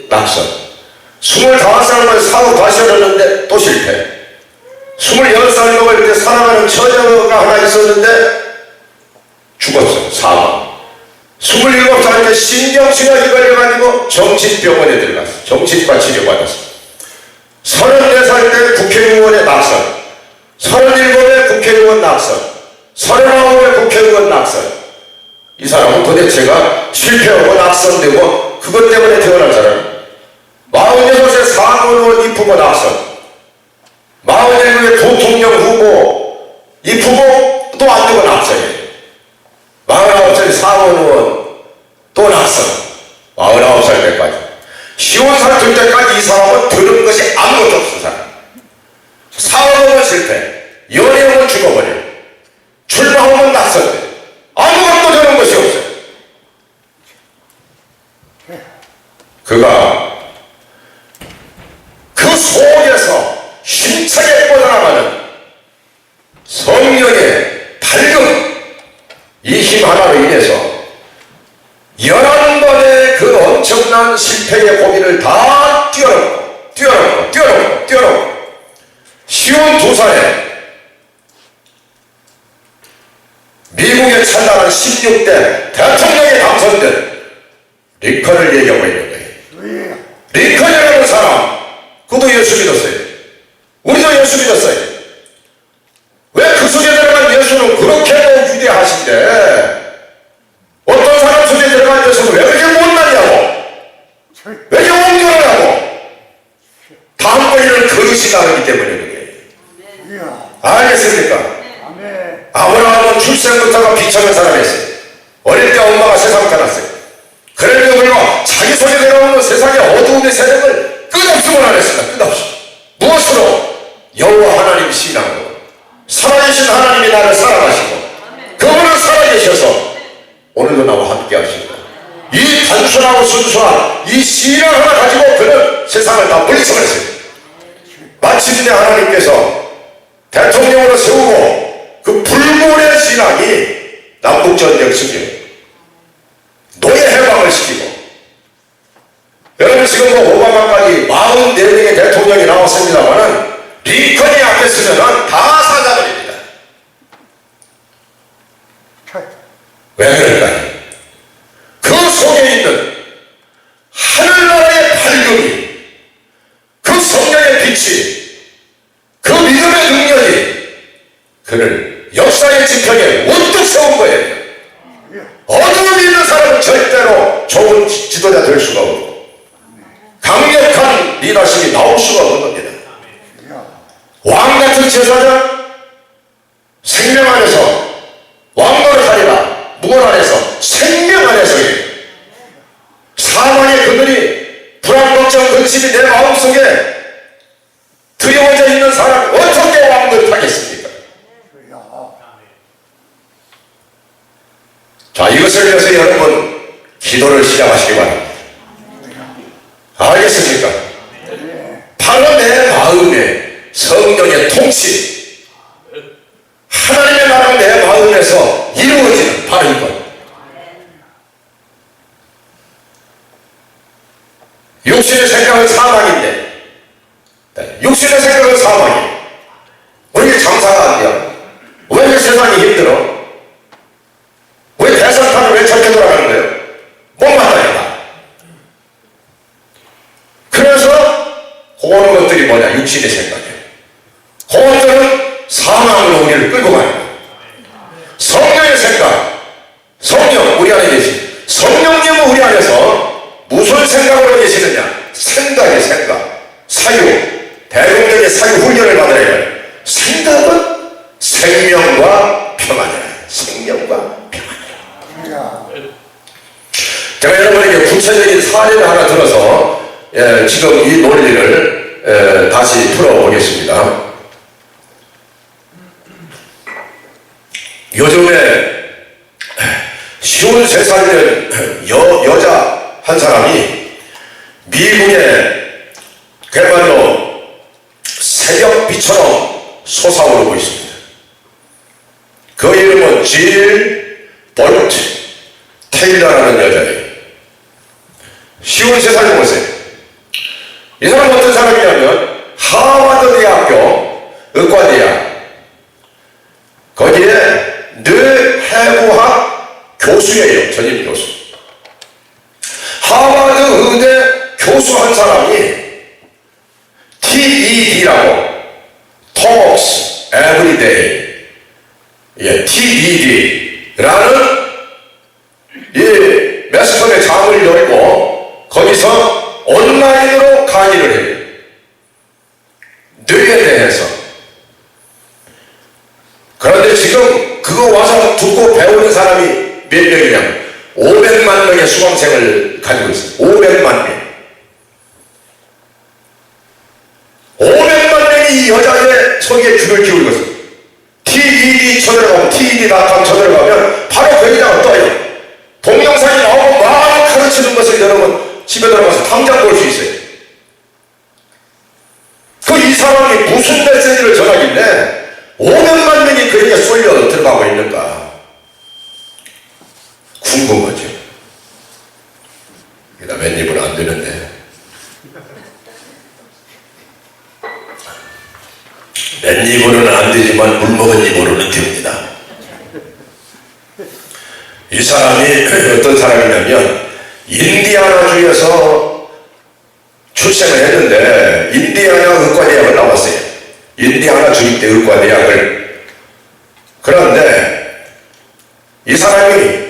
낙선. 25살만 사업 다시 하려는데 또 실패. 26살 먹을 때 사랑하는 처자가 하나 있었는데 죽었어. 사망. 27살 때 신경쇠약이 걸려가지고 정신병원에 들어갔어. 정신과 치료받았어. 34살 때 국회의원에 낙선, 37에 국회의원 낙선, 39에 국회의원 낙선. 이 사람은 도대체가 실패하고 낙선되고 그것 때문에 태어난 사람. 46에 상원의원 입후보 낙선, 47에 부통령 후보 입후보 또 안 되고 낙선이에요. 49살 상원의원 또 낙선. 49살 때까지. 시원살 될 때까지 이 사람은 들은 것이 아무것도 없는 사람. 사업은 실패, 연애하면 죽어버려, 출마하면 낙선돼. 아무것도 되는 것이 없어요. 그가 그 속에서 힘차게 뻗어나가는 성령의 밝음, 이 힘 하나로 인해서 11번의 그 엄청난 실패의 고비를 다 뛰어넘고 쉬운 2살에 미국의 찬란한 16대 대통령에 당선된 링컨을 얘기하고 있는 거예요. 링컨이라는 사람, 그도 예수 믿었어요. 우리도 예수 믿었어요. 왜 그 속에 들어간 예수는 그렇게 위대하신데 어떤 사람 속에 들어간 예수는 왜 그렇게 못나냐고, 왜 이렇게 옹졸하냐고. 다음번에는 그릇이 다르기 때문에 그게. 알겠습니까? 아브라함은 출생부터가 비참한 사람이었어요. 어릴 때 엄마가 세상 떠났어요. 그래도 불구하고 자기 속에 들어오는 세상의 어두움의 세력을 끝없이 몰아냈습니다. 끝없이. 무엇으로? 여호와 하나님 신앙으로. 살아계신 하나님이 나를 사랑하시고 그분은 살아계셔서 오늘도 나와 함께 하십니다. 이 단순하고 순수한 이 신앙 하나 가지고 그는 세상을 다 물리쳐버렸어요. 마침내 하나님께서 대통령으로 세우고 그 불굴의 신앙이 남북전쟁 시키고 노예 해방을 시키고, 여러분 지금 뭐 오바마까지 44명의 대통령이 나왔습니다만은 링컨이 앞에 서면은 다 사자버립니다. 왜 그럴까요? 그 속에 있는 하늘나라의 밝음이, 그 성령의 빛이, 그 믿음의 능력이 그를 역사의 지평에 우뚝 세운 거예요. 어둠이 있는 사람은 절대로 좋은 지도자 될 수가 없고 강력한 리더십이 나올 수가 없는 겁니다. 왕같은 제사장, 생명 안에서 왕노를 하리라. 무건 안에서 생명 안에서 사망의 그늘이, 불안 걱정 근심이 내 마음속에 두려워져 있는 사람이 어떻게 왕노를 하겠습니까? 자, 이것을 위해서 여러분 기도를 시작하시기 바랍니다. 알겠습니까? 바로 내 마음에 성령의 통치, 하나님의 나라가 내 마음에서 이루어지는 바로 이것. 육신의 생각은 사망인데, 육신의 생각은 사망이에요. 우리 장사가 안 돼요. 왜 세상이 힘들어? 왜 대선판을 왜 저렇게 돌아가는 거예요? 못만나니까. 그래서 그런 것들이 뭐냐? 육신의 생각이에요. 그것들은 사망으로 우리를 끌고 가는 거예요. 성령의 생각, 성령 우리 안에 계신 성령님은 우리 안에서 무슨 생각으로 계시느냐? 생각의 생각, 사유, 대중적인 사유 훈련을 받으라 해요. 생각은 생명과 평안이라. 생명과 평안이라. 제가 여러분에게 구체적인 사례를 하나 들어서 지금 이 논리를 다시 풀어보겠습니다. 요즘에 53살 된 여자 한 사람이 미국의 그야말로 새벽비처럼 솟아오르고 있습니다. 그 이름은 질 볼트 테일러라는 여자예요. 53살 보세요. 이 사람은 어떤 사람이냐면 하버드 대학교 의과대학 거기에 뇌해부학 교수예요. 전임 교수. 하버드 의대 교수 한 사람이 TED라고 Talks Every Day, TED라는 이 매스컴의 장을 열고 거기서 온라인으로 강의를 해요. 뇌에 대해서. 그런데 지금 그거 와서 듣고 배우는 사람이 몇 명이냐면 500만 명의 수강생을 가지고 있어요. 500만 명. 500만 명이 이 여자의 소리에 귀를 기울이고 있어요. TED 쳐들어가면, TED.com 쳐들어가면 바로 거기다가 떠요. 동영상이 나오고 막 가르치는 것을 여러분 집에 들어가서 당장 볼 수 있어요. 이 사람이 무슨 메시지를 전하길래 500만 명이 그에게 쏠려 들어가고 있는가 궁금하죠. 나 맨입은 안 되는데, 맨입으로는 안 되지만 물먹은 입으로는 됩니다. 이 사람이 어떤 사람이냐면 인디아나주에서 출생을 했는데 인디아나 의과대학을 나왔어요. 인디아나 주립대 의과대학을. 그런데 이 사람이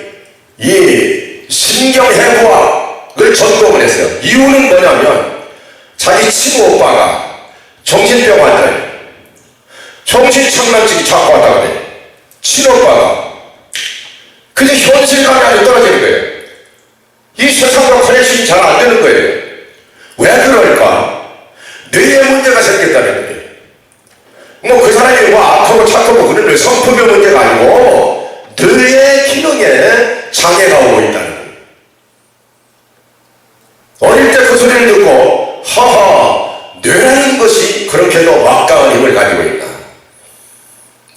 이 신경해부학을 전공을 했어요. 이유는 뭐냐면 자기 친구 오빠가 정신병 환자예요. 정신착란증이 자꾸 왔다 그래요. 친오빠가. 그래서 현실감이 안에 떨어지는 거예요. 이 세상과 커넥션이 잘 안 되는 거예요. 왜 그럴까? 뇌에 문제가 생겼다는 거예요. 뭐 그 사람이 뭐 아프고 착하고 그런 성품의 문제가 아니고 뇌의 기능에 장애가 오고 있다는 거예요. 어릴 때 그 소리를 듣고 하하, 뇌라는 것이 그렇게도 막강한 힘을 가지고 있다.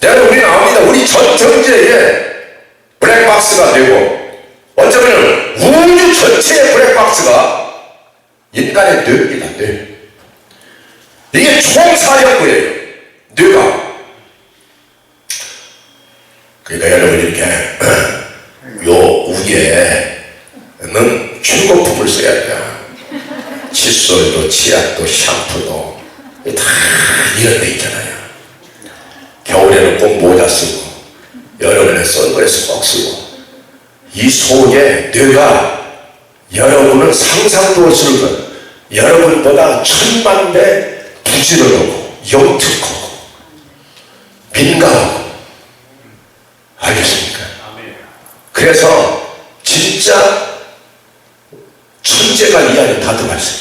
내가 우리는 압니다. 우리 전 경제에 블랙박스가 되고 어쩌면 우주 전체의 블랙박스가 인간의 뇌입니다. 뇌. 이게 총사령부예요. 뇌가. 그러니까 여러분 이렇게 요 우에는 중고품을 써야 돼요. 칫솔도 치약도 샴푸도 다 이런 데 있잖아요. 겨울에는 꼭 모자 쓰고 여름에는 선글라스 꼭 쓰고. 이 속에 뇌가 여러분은 상상도 할 수 없는 것, 여러분보다 1000만 배 부지런하고 영특하고 민감하고. 알겠습니까? 그래서 진짜 천재가 이 안에 다 들어가 있어요.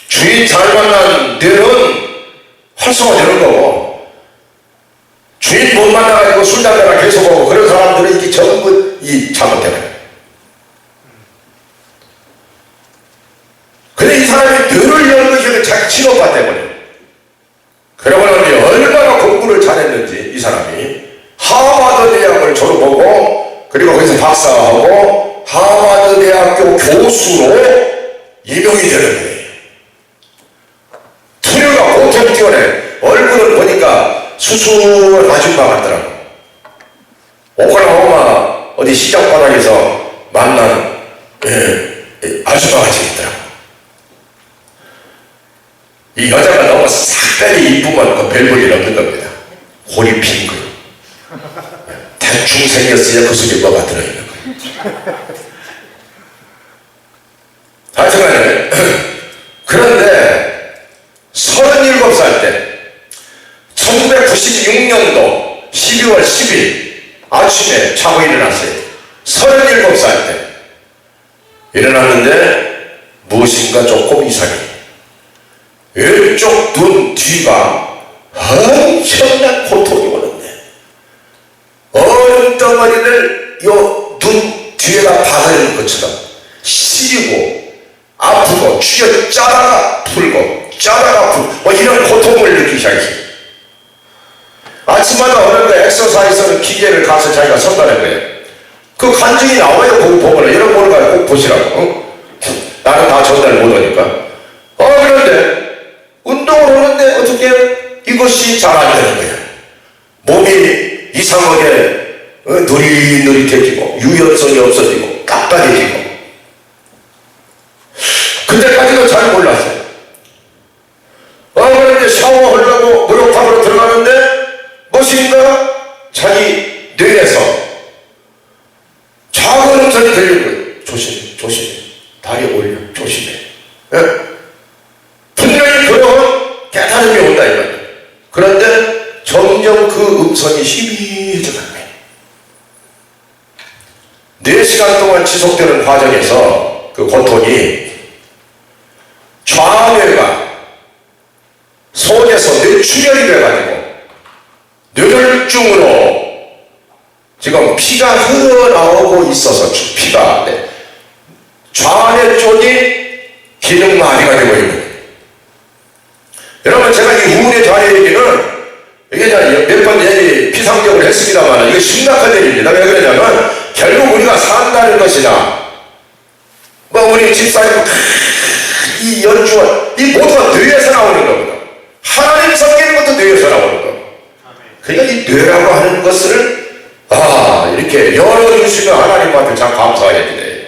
주인 잘 만난 뇌는 활성화되는 거고, 주인 못 만나가지고 술, 담배나 계속하고 그런 사람들은 이게 전부 이 잘못되는. 근데 이 사람이 뇌를 여는 것이 자기 친오빠 때문에. 그러고 나니 얼마나 공부를 잘했는지 이 사람이 하버드 대학을 졸업하고 그리고 거기서 박사하고 하버드 대학교 교수로 임용이 되는 거예요. 투려가 고통 뛰어내. 얼굴을 보니까 수수한 아줌마 같더라고. 오클라호마 어디 시장 바닥에서 만난 아줌마 같이 있더라고. 이 여자가 너무 색깔이 이쁘면 그 별볼일 없는 겁니다. 골이 핀 거예요. 대충 생겼어야 그 속에 뭐가 들어있는 거예요. 하여튼간에 그런데 37살 때 1996년도 12월 10일 아침에 자고 일어났어요. 37살 때 일어났는데 무엇인가 조금 이상해. 왼쪽 눈 뒤가 엄청난 고통이 오는데 얼음 덩어리를 요 눈 뒤에다 박아내는 것처럼 시리고 아프고 쥐어 짜다가 풀고 짜다가 풀고 뭐 이런 고통을 느끼기 시작했어요. 아침마다 어느 날 엑서사이즈는 기계를 가서 자기가 선발한 거예요. 그 간증이 나와요. 거기 보면 이런 거를 꼭 보시라고. 나는 다 전달 못하니까. 그런데 운동을 하는데 어떻게 이것이 잘 안 되는 거예요. 몸이 이상하게 느릿느릿해지고 유연성이 없어지고 깝깝해지고. 그때까지도 잘 몰랐어요. 무엇인가 자기 뇌에서 작은 음성이 들리는 거예요. 조심해, 조심해. 다리 올려, 조심해. 예? 분명히 그런 깨달음이 온다 이거예요. 그런데 점점 그 음성이 희미해져가는 거예요. 4시간 동안 지속되는 과정에서 그 고통이 좌뇌가 속에서 뇌출혈이 돼가지고 뇌혈중으로 지금 피가 흘러나오고 있어서 피가 좌뇌 쪽이 기능마비가 되고 있는 거예요. 여러분 제가 이 우울의 좌뇌 얘기는 이게 몇 번 얘기 피상적으로 했습니다만 이게 심각한 얘기입니다. 왜 그러냐면 결국 우리가 산다는 것이나 뭐 우리 집사님 이 연주원 이 모두가 뇌에서 나오는 겁니다. 하나님 섬기는 것도 뇌에서 나오는 겁니다. 그러니까 이 뇌라고 하는 것을 이렇게 열어주시면 하나님한테 참 감사해야 돼.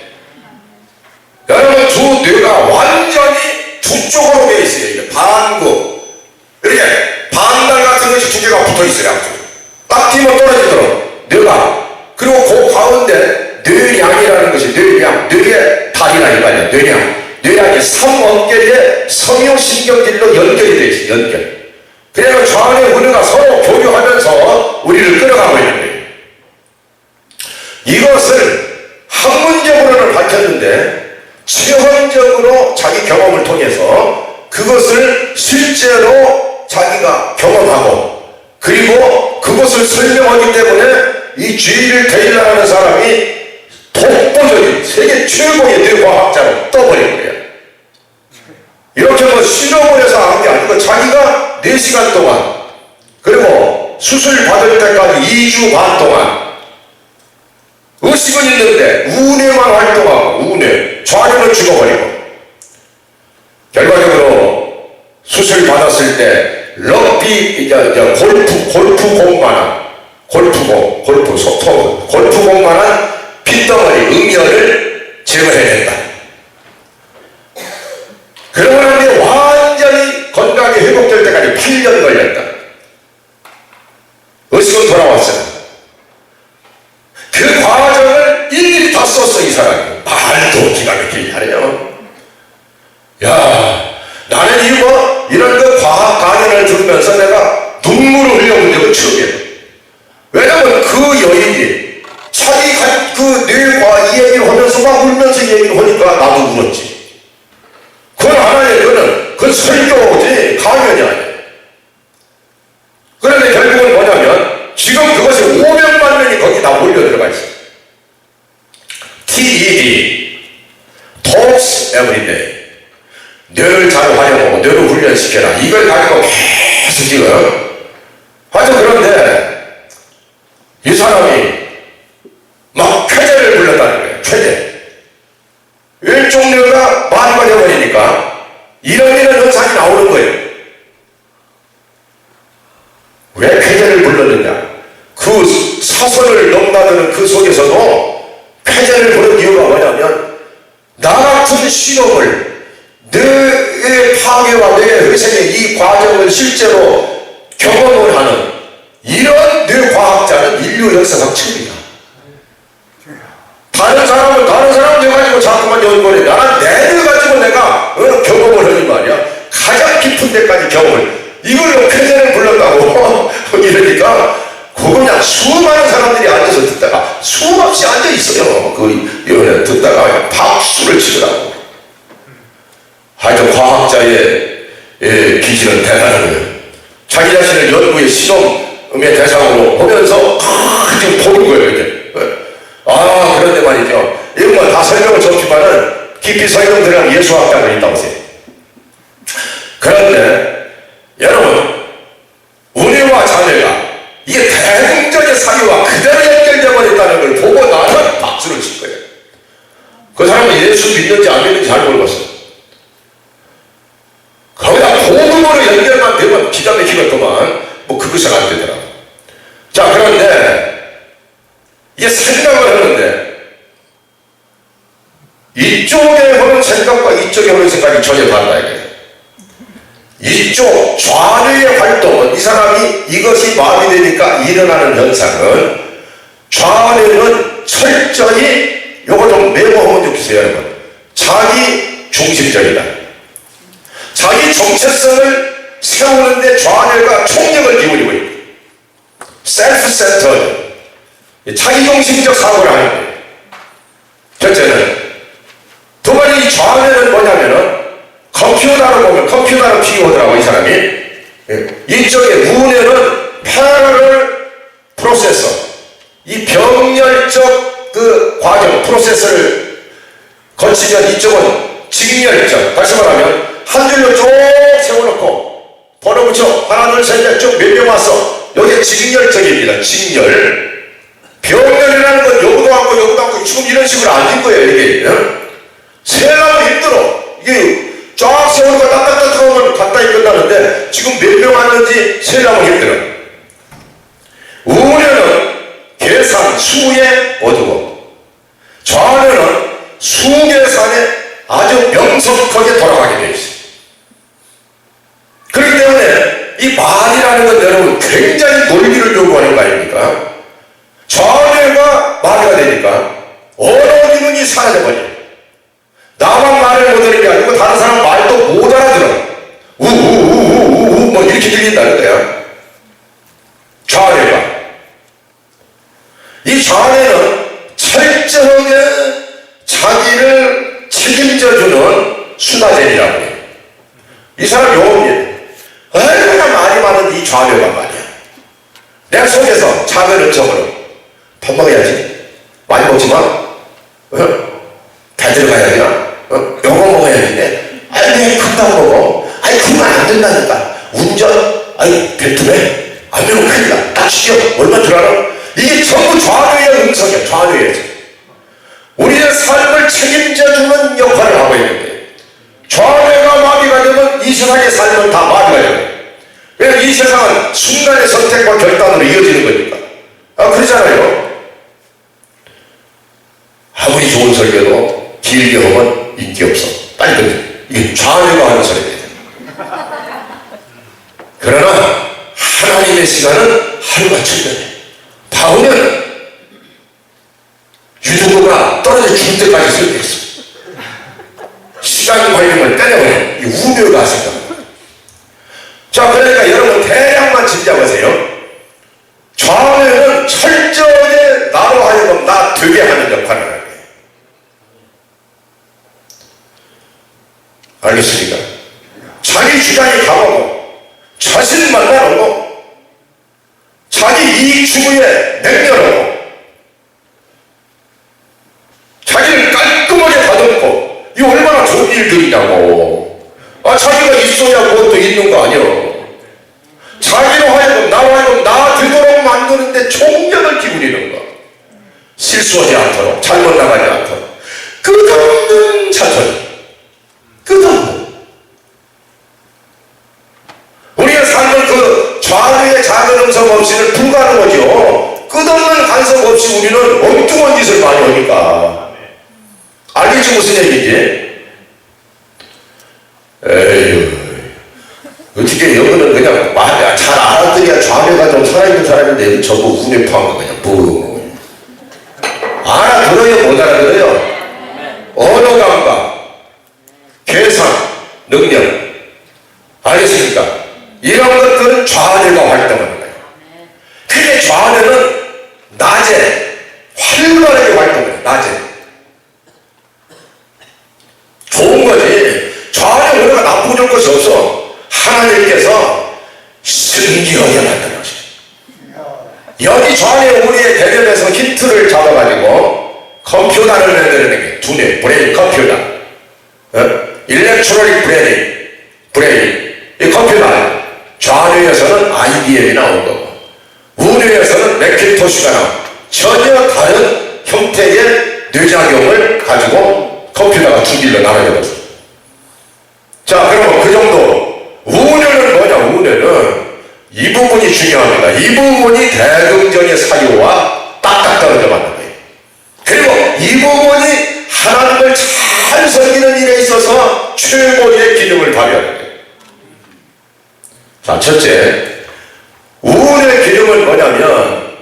여러분 두 뇌가 완전히 두 쪽으로 되어 있어요. 이게 반구 이렇게 반달 같은 것이 두 개가 붙어 있어요. 딱 뛰면 떨어지도록 뇌가. 그리고 그 가운데 뇌량이라는 것이 뇌의 다리라니까요. 뇌량이 3어깨에 섬유신경질로 연결이 되어 있어요. 연결. 그래서 좌뇌 우뇌가 서로 교류하면서 우리를 끌어가고 있는 거예요. 이것을 학문적으로는 밝혔는데 체험적으로 자기 경험을 통해서 그것을 실제로 자기가 경험하고 그리고 그것을 설명하기 때문에 이 주의를 대일하는 사람이 독보적인 세계 최고의 뇌과학자로 떠버린 거예요. 이렇게 뭐 실험을 해서 한 게 아니고 자기가 4시간 동안 그리고 수술 받을 때까지 2주 반 동안 의식은 있는데 우뇌만 활동하고 우뇌 좌뇌는 죽어버리고 결과적으로 수술 받았을 때 럭비 골프공만한 핏덩어리 음혈을 제거해낸다. 그러고 난 뒤에 완전히 건강이 회복될 때까지 8년 걸렸다. 의식은 돌아왔어요. 그 과정을 일일이 다 썼어 이 사람이. 말도 기가 막히게 하네요. 야, 나는 이런 그 과학 강연을 들으면서 내가 눈물을 흘려본 적은 처음이에요. 왜냐면 그 여인이 자기 그 뇌과 이 얘기를 하면서 막 울면서 얘기를 하니까 나도 울었지. 그건 하나의 그건 설교지 강연이 아니에요. 그런데 결국은 뭐냐면 지금 그것이 500만 명이 거기 다 몰려 들어가 있어요. TED Talks Every Day. 뇌를 잘 활용하고 뇌를 훈련시켜라. 이걸 가지고 계속 지금 하여튼 그런데 이 사람이 막 쾌재를 불렀다는 거예요. 쾌재. 일종 뇌가 마비가 되어버리니까 이런 현상이 나오는 거예요. 왜 쾌재를 불렀느냐? 그 사선을 넘나드는 그 속에서도 쾌재를 부른 이유가 뭐냐면 나 같은 실험을 뇌의 파괴와 뇌의 회생의 이 과정을 실제로 경험을 하는 이런 뇌과학자는 인류 역사상 처음이다. 다른 사람은 뇌 가지고 자꾸만 연구를 해. 나는 내 뇌 가지고 내가 경험을 하는 말이야. 가장 깊은 데까지 경험을. 이걸로 쾌재를 불렀다고 이러니까 그냥 수많은 사람들이 앉아서 듣다가 수없이 앉아 있어요. 이번에 듣다가 박수를 치더라고. 하여튼 과학자의 기질은 대단한 거예요. 자기 자신을 연구의 실험의 대상으로 보면서 지금 보는 거예요. 이제. 그런데 말이죠. 이런 건 다 설명을 줬지만은 깊이 설명드리면 예수학자가 있다고 하세요. 그런데 여러분 우뇌와 자뇌가 이게 대중적인 사유와 그대로 연결되어 버렸다는 걸 보고 나는 박수를 칠 거예요. 그 사람은 예수 믿는지 안 믿는지 잘 모르겠어요. 거기다 복음으로 연결만 되면 기가 막히겠구만. 그것은 안 되더라. 자, 그런데 이게 생각을 하는데 이쪽에 오는 생각과 이쪽에 오는 생각이 전혀 달라야 돼요. 이쪽 좌뇌의 활동은 이 사람이 이것이 마비되니까 일어나는 현상은 좌뇌는 철저히 요거 좀 메모하면 좋겠어요 여러분. 자기 중심적이다. 자기 정체성을 세우는데 좌뇌가 총력을 기울이고 있다. 셀프-센터드, 자기중심적 사고를 하는 거예요. 첫째는. 두 번째, 이 좌뇌는 뭐냐면은 컴퓨터로 보면 컴퓨터로 비교하더라고 이 사람이. 이쪽에 우뇌는 패러럴 프로세서, 이 병렬적 그 과정 프로세스를 거치면 이쪽은 직렬적, 다시 말하면 한 줄로 쭉 세워놓고 번호 붙여 하나 둘 셋 넷 쭉 몇 명 왔어. 여기 직렬적입니다. 직렬. 병렬이라는 건 여기도 앉고 여기도 앉고 지금 이런 식으로 앉을 거예요 이게. 세려면 힘들어. 이게 쫙 세우니까 딱딱딱 하면 간단히 끝나는데 지금 몇 명 왔는지 세려면 힘들어. 우뇌는 계산 수에 어두워. 좌뇌는 수계산에 아주 명석하게 돌아가게 되어 있어요. 그렇기 때문에 이 말이라는 건 여러분 굉장히 논리를 요구하는 거 아닙니까? 좌뇌가 마비가 되니까 언어 기능이 사라져버려요. 나만 말을 못하는 게 아니고 다른 사람 말도 못 알아들어. 우우우우우우 뭐 이렇게 들린다는 거야. 좌뇌가. 이 좌뇌는 철저하게 자기를 책임져주는 수다쟁이라고 해요. 이 사람 용어입니다. 얼마나 말이 많은 이 좌뇌가 말이야. 내가 속에서 작은 음성으로 밥 먹어야지. 많이 먹지 마. 잘 들어가야 되나? 요거 먹어야 되는데. 아니 왜 금방 먹어? 아니 그만 안 된다니까. 운전? 아니 뱉으래? 안 되면 큰일 나. 딱 시켜. 얼마 줄 알아? 이게 전부 좌뇌의 음성이야. 좌뇌의. 우리의 삶을 책임져주는 역할을 하고 있는데 좌뇌가 마비가 되면 이 세상의 삶은 다 마비가 돼요. 왜냐면 이 세상은 순간의 선택과 결단으로 이어지는 거니까. 그러잖아요. 아무리 좋은 설교도 길게 하면 인기 없어. 빨리 끝내. 이게 좌뇌가 하는 소리예요. 그러나 하나님의 시간은 하루가 천년이에요. 다음에는 유두부가 떨어져 죽을 때까지 설교했어. 시간 걸리면 때려버려. 이 우뇌가 생각합니다. 자, 그러니까 여러분 대략만 짐작하세요. 좌뇌는 철저하게 나로 하여금 나 되게 하는 역할을 하는 거예요. 알겠습니까? 자기 주장이 강하고 자신만만하고 자기 이익 추구에 냉렬하고 자기를 깔끔하게 다듬고 이 얼마나 좋은 일들이냐고. 자기가 있어야 그것도 있는 거 아니야. 자기로 하여금 나로 하여금 나 되도록 만드는데 총력을 기울이는 거. 실수하지 않도록 잘못 나가지 않도록 끝없는 자천. 끝없는. 우리의 삶은 그 좌뇌의 작은 음성 없이는 불가능하죠. 끝없는 간섭 없이 우리는 엉뚱한 짓을 많이 하니까. 알겠지 무슨 얘기인지? 에휴, 어떻게 여기는 그냥 잘 알아들어야 좌뇌가 좀 살아있는 사람인데 저거 우뇌 포함한 거 그냥 뭐 알아들어요 못 알아들어요? 언어 감각, 계산, 능력. 알겠습니까? 이런 것들은 좌뇌가 활동하는 거예요. 근데 좌뇌는 낮에 활발하게 활동해요. 낮에. 좋은 거지. 좌뇌 우리가 나쁘줄 것이 없어. 하나님께서 신기하게 만든 것이에요. 여기 좌뇌 우리의 대변에서 힌트를 잡아가지고 컴퓨터를 만드는 게 두뇌, 브레인 컴퓨터. 일렉트로닉 브레인. 이 컴퓨터. 좌뇌에서는 IBM이 나온 거고 우뇌에서는 맥킨토시가 나온 전혀 다른 형태의 뇌작용을 가지고 컴퓨터가 두 길로 나눠져 있어요. 자, 그러면 그 정도. 우뇌는 뭐냐? 우뇌는 이 부분이 중요합니다. 이 부분이 대금전의 사유와 딱딱 떨어져 맞는 거예요. 그리고 이 부분이 하나님을 잘 섬기는 일에 있어서 최고의 기능을 발휘하는 거예요. 자, 첫째, 우운의 기름은 뭐냐면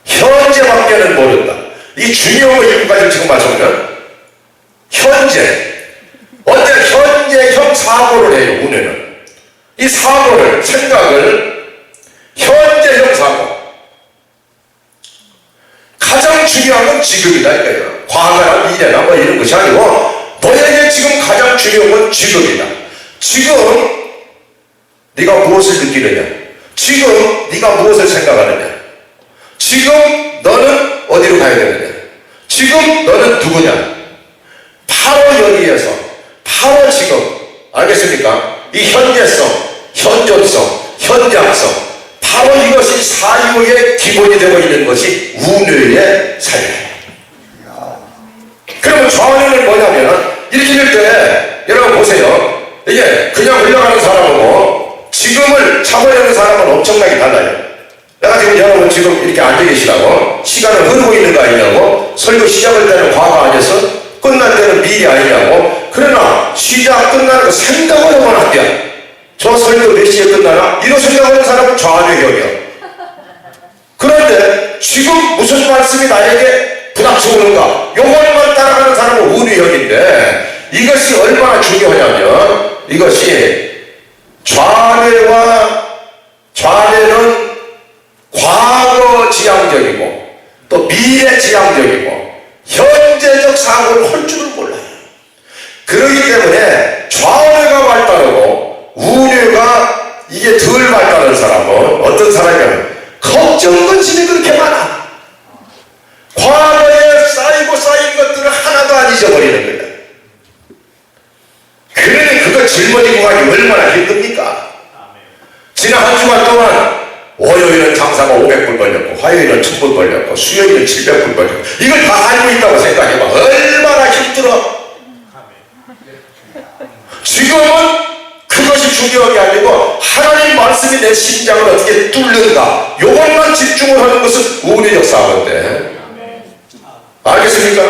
현재밖에는 모른다. 이 중요한 이유까지 지금 맞춰보면 현재, 어때 현재형 사고를 해요. 운에는 이 사고를, 생각을 현재형 사고, 가장 중요한 건 지금이다 이거예요. 과거나 미래나 뭐 이런 것이 아니고 너에게 지금 가장 중요한 건 지금이다. 지금 네가 무엇을 느끼느냐, 지금 네가 무엇을 생각하느냐, 지금 너는 어디로 가야 되느냐, 지금 너는 누구냐. 바로 여기에서 바로 지금, 알겠습니까? 이 현재성, 현존성, 현장성, 바로 이것이 사유의 기본이 되고 있는 것이 운뇌의 사유예요. 그러면 좌뇌는 뭐냐면 이렇게 될 때 여러분 보세요. 이게 그냥 흘러가는 사람하고 지금을 참으려는 사람은 엄청나게 달라요. 내가 지금 여러분 지금 이렇게 앉아 계시라고 시간을 흐르고 있는 거 아니냐고, 설교 시작할 때는 과거 아니었어? 끝날 때는 미래 아니냐고. 그러나 시작 끝나는 거 생각을 한번 할게요. 저 설교 몇 시에 끝나나? 이런 생각하는 사람은 좌뇌격이야. 그런데 지금 무슨 말씀이 나에게 부닥쳐오는가, 요것만 따라가는 사람은 우뇌형인데, 이것이 얼마나 중요하냐면 이것이 좌뇌는 과거 지향적이고 또 미래 지향적이고 현재적 사고를 할 줄을 몰라요. 그렇기 때문에 좌뇌가 발달하고 우뇌가 이게 덜 발달한 사람은 어떤 사람이냐면 걱정건심이 그렇게 많아. 과거에 쌓인 것들을 하나도 안 잊어버리는 거예요. 그러니 그거 짊어지고 가기 얼마나 힘듭니까? 지난 한 주간 동안 월요일은 장사가 500불 걸렸고, 화요일은 1000불 걸렸고, 수요일은 700불 걸렸고, 이걸 다 알고 있다고 생각해봐. 얼마나 힘들어. 지금은 그것이 중요한 게 아니고 하나님 말씀이 내 심장을 어떻게 뚫는가, 요것만 집중을 하는 것은 우뇌적 사고인데, 알겠습니까?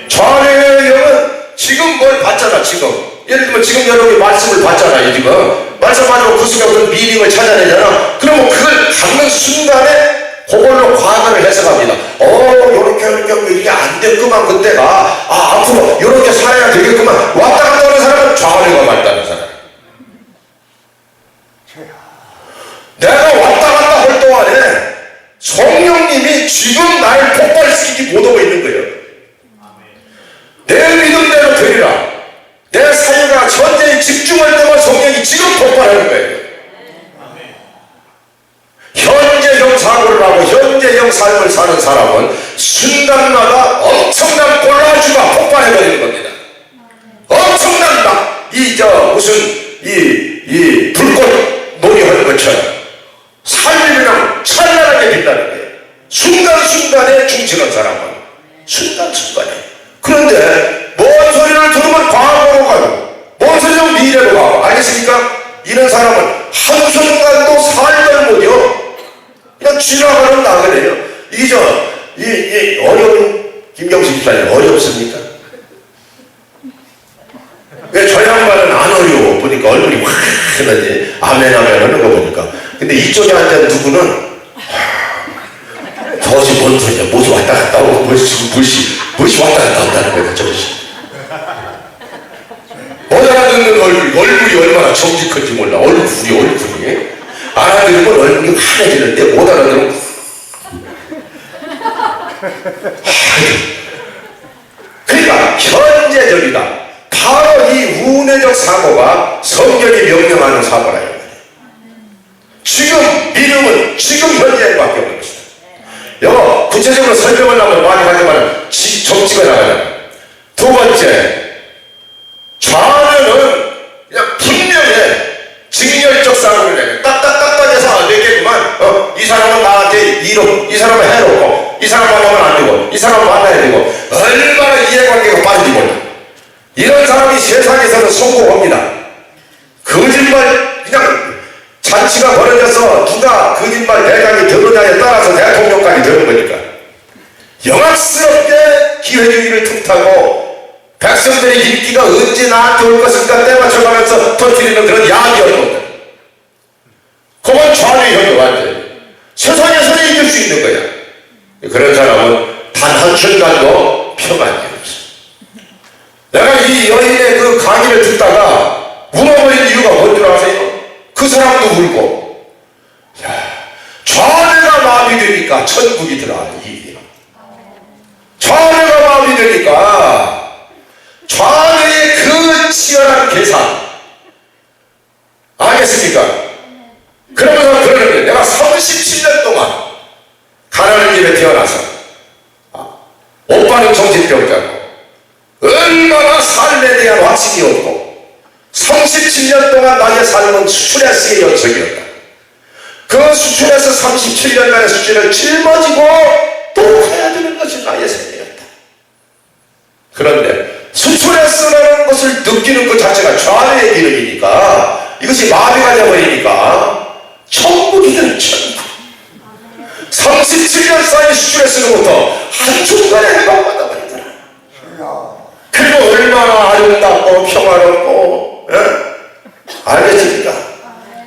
좌뇌의 영은 지금 뭘 봤잖아. 지금 예를 들면 지금 여러분이 말씀을 봤잖아요. 지금 말씀하고 그 속에 어떤 미닝을 찾아내잖아. 그러면 그걸 갖는 순간에 그걸로 과거를 해석합니다. 요렇게 이게 안 됐구만. 그때가 앞으로 요렇게 살아야 되겠구만. 왔다 갔다 하는 사람은 좌뇌가 발달하는 사람. 내가 왔다 갔다 할 동안에 성령님이 지금 날 폭발시키지 못하고 있는 거예요. 내 믿음대로 되리라. 내 사유가 현재에 집중할 때만 성령이 지금 폭발하는 거예요. 현재형 사고를 하고 현재형 삶을 사는 사람은 순간마다 엄청난 콜라주가 폭발해버리는 겁니다. 엄청난 이 불꽃 놀이 하는 것처럼 삶이 그냥 찬란하게 빛나는 거예요. 순간순간에 충실한 사람은 순간순간에. 그런데 뭔 소리를 들으면 과거로 가고 뭔 소리는 미래로 가고, 알겠습니까? 이런 사람은 한순간도 살걸 못해요. 그냥 지나가는 나그네요. 이 어려운 김경식 집사님 어렵습니까? 왜 저 양반은 안 어려워? 보니까 얼굴이 확 하는지 아멘 하는 거 보니까. 근데 이쪽에 앉은 누구는 저것이 뭔 소리냐, 뭐지 왔다 갔다 오고 무엇이 왔다 갔다 한다는 거야. 저것이 못 알아듣는 얼굴이 얼마나 정직한지 몰라. 얼굴이 알아들으면 얼굴이 환해지는데 못 알아들으면 그러니까 현재적이다. 바로 이 우뇌적 사고가 성경이 명령하는 사고라요. 지금 믿음은 지금 현재밖에 없는 것이다. 여보, 구체적으로 설명을 하면 많이 하지만 정치가 나가요. 두 번째, 좌뇌는 그냥 분명해. 직렬적 사고를 내요. 딱딱딱딱해서 안 되겠구만. 이 사람은 나한테 이 사람은 해롭고, 이 사람 만나면 안 되고, 이 사람 만나야 되고, 얼마나 이해관계가 빠른지 몰라. 이런 사람이 세상에서는 성공합니다. 거짓말, 그냥 잔치가 벌어져서 누가 거짓말 대장이 되느냐에 따라서 대통령까지 되는 거니까. 영악스럽게 기회주의를 틈타고 백성들의 인기가 언제 나한테 올 것인가 때맞춰가면서 터뜨리는 그런 야기 그런 사람은 단 한순간도 평안이 없어. 내가 이 여인의 그 강의를 듣다가 울어버린 이유가 뭔 줄 아세요? 그 사람도 울고, 좌뇌가 마음이 되니까 천국이 들어가는 일이야. 좌뇌가 마음이 되니까 좌뇌의 그 치열한 계산, 알겠습니까? 그러면서 그러는 거예요. 내가 37년 동안 가난한 집에 태어나서, 오빠는 정신병자고 얼마나 삶에 대한 확신이 없고 37년 동안 나의 삶은 스트레스의 연속이었다. 그 수출에서 37년간의 수출을 짊어지고 또 가야 되는 것이 나의 생애였다. 그런데 수출에서라는 것을 느끼는 것 자체가 좌뇌의 기능이니까, 이것이 마비가 되어버리니까 천국이 되는 천국. 37년 쌓인 수출에서부터 한순간에 해방받아 버리더라. 그리고 얼마나 아름답고 평화롭고, 알겠습니까?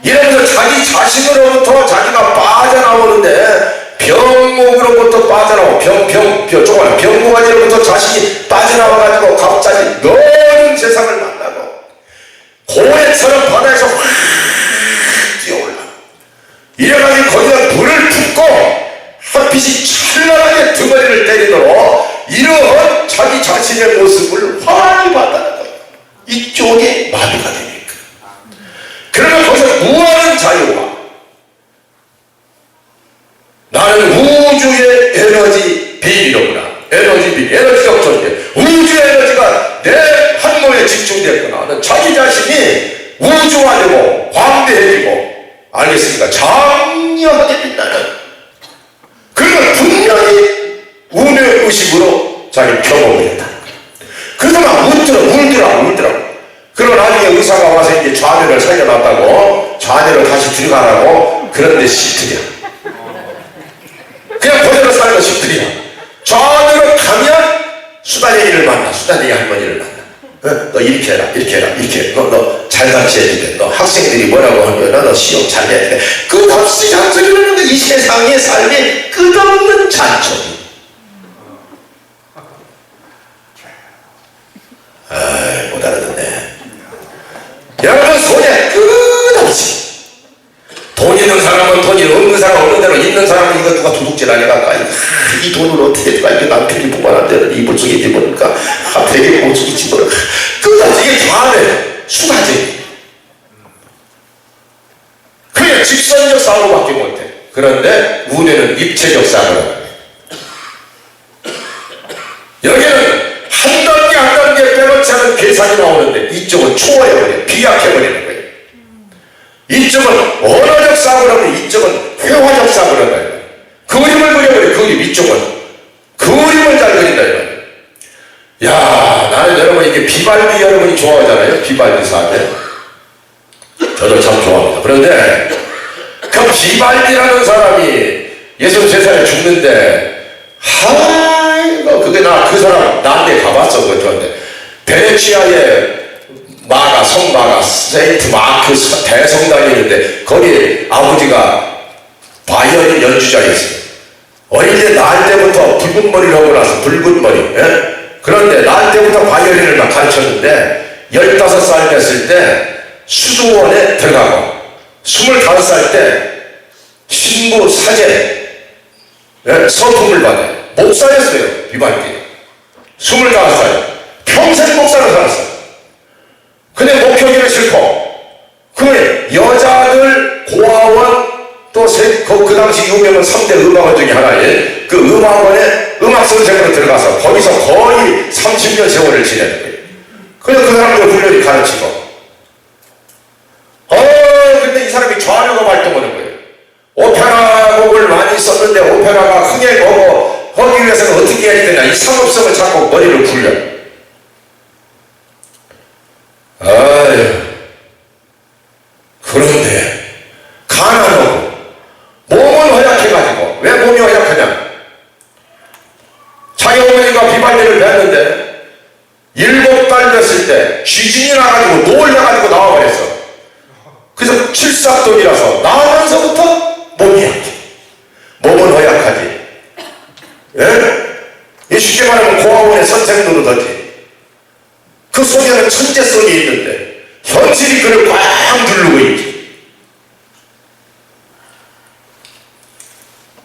이러면서 자기 자신으로부터 자기가 빠져나오는데, 병목으로부터 빠져나오고, 조그만 병고가지로부터 자신이 빠져나와가지고 갑자기 넓은 세상을 만나고 고해처럼 바다에서 확 뛰어올라. 이래가지고 거기다 불을 붓고 햇빛이 찬란하게 등어리를 때리도록 이러한 자기 자신의 모습을 환히 봤다는 거예요. 이쪽에 마비가 되니까. 그러면 거기서 무한한 자유와, 나는 우주의 에너지 비이로구나. 에너지 비, 에너지적 존재. 우주의 에너지가 내 한몸에 집중됐구나. 나는 자기 자신이 우주화되고 광대해지고, 알겠습니까? 장려하게 빛나는, 그걸 분명히 운의 의식으로 자기 경험을 했다. 그러다가 울더라고. 그러고 나중에 의사가 와서 이제 좌뇌를 살려놨다고, 좌뇌를 다시 들어가라고. 그런데 시트야. 그냥 그대로 사는 거 시트야. 좌뇌로 가면 수다쟁이를 만나. 수다쟁이 할머니를 만나. 너 이렇게 해라. 너 잘 가르쳐야 돼. 너 학생들이 뭐라고 하면 너 시험 잘 내야 돼. 끝없이 잔소리를 하는 이 세상의 삶이 끝없는 잔소리. 못 알아듣네. 여러분, 손에 끝없이. 돈 있는 사람은 돈이, 없는 사람은 없는 대로, 있는 사람은 이거 누가 도둑질하게 갈까? 이 돈을 어떻게 누가 이렇게 남편이 보관한 데는 이불 속에 집어넣을까? 베개 옷 속에 집어넣을까? 끝없이 이게 좌뇌, 수다쟁이. 그게 직선적 싸움밖에 못해. 그런데 우뇌는 입체적 싸움을 합니다. 여기는 한 단계 빼놓지 않은 계산이 나오는데, 이쪽은 초월해버려, 비약해버리는 거예요. 이쪽은 언어적 싸움을 하면 이쪽은 회화적 싸움을 한다. 그림을 그려버려. 그림. 이쪽은 그림을 잘 그린다. 야, 나는 여러분 이게 비발디 여러분이 좋아하잖아요. 비발디 사회. 저도 참 좋아합니다. 그런데 그 비발디라는 사람이 63살에 죽는데, 아이고, 그게 그 사람 나한테 가봤어. 그런데 베네치아에 성마가 세인트 마크 대성당이 있는데, 거기 아버지가 바이올린 연주자였어요. 어릴 때 날 때부터 붉은 머리를 하고 나서 붉은 머리. 그런데 날 때부터 바이올린을 막 가르쳤는데, 15살 됐을 때 수도원에 들어가고, 25살 때 신부 사제 서품을 받아요. 목사였어요. 비발디. 25살 평생 목사로 살았어요. 근데 목표기는 싫고, 그 여자들 고아원, 또 그 당시 유명한 3대 음악원 중에 하나에 그 음악원에 음악 선생으로 들어가서 거기서 거의 30년 세월을 지내는 거예요. 그래서 그 사람들 훈련이 가르치고, 근데 이 사람이 좌뇌가 활동하는 거예요. 오페라 곡을 많이 썼는데 오페라가 흥행하고 하기 위해서는 어떻게 해야 되냐, 이 상업성을 찾고 머리를 굴려. 그런데 가난하고 몸은 허약해가지고, 왜 몸이 허약하냐, 자기 어머니가 비발디를 냈는데 7달 됐을 때 쥐진이 나가지고 놀려가지고 나와버렸어. 그래서 칠삭돈이라서 나오면서부터 몸이 약해. 몸은 허약하지. 마음의 선택 노릇하지. 그 속에는 천재성이 있는데 현실이 그를 꽉 누르고 있지.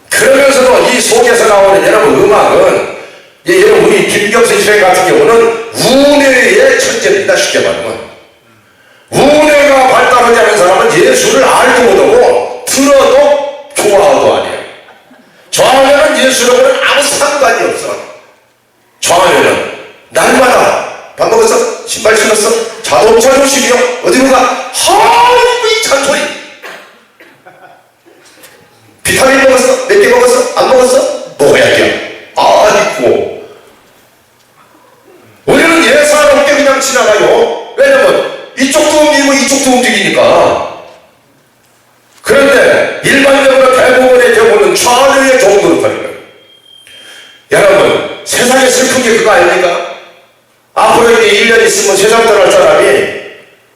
그러면서도 이 속에서 나오는 여러분 음악은 여러분 우리 김경수 씨 같은 경우는 운회의 천재입니다. 쉽게 말하면 운회가 발달하지 않은 사람은 예수를 알도 못하고 들어도 좋아하도 아니에요. 좌뇌는 예수랑은 아무 상관이 없어. 좌뇌는 날마다 밥 먹었어? 신발 신었어? 자동차 조심이요? 어디로 가? 하이고 이 잔소리. 비타민 먹었어? 몇 개 먹었어? 안 먹었어? 먹어야지. 아이고. 우리는 예사롭게 그냥 지나가요. 왜냐면 이쪽도 움직이고 이쪽도 움직이니까. 그런데 일반적으로 대부분의 경우는 좌뇌의 정도로 가는 거예요. 여러분 세상에 슬픈 게 그거 아닙니까? 앞으로 이제 1년 있으면 세상 떠날 사람이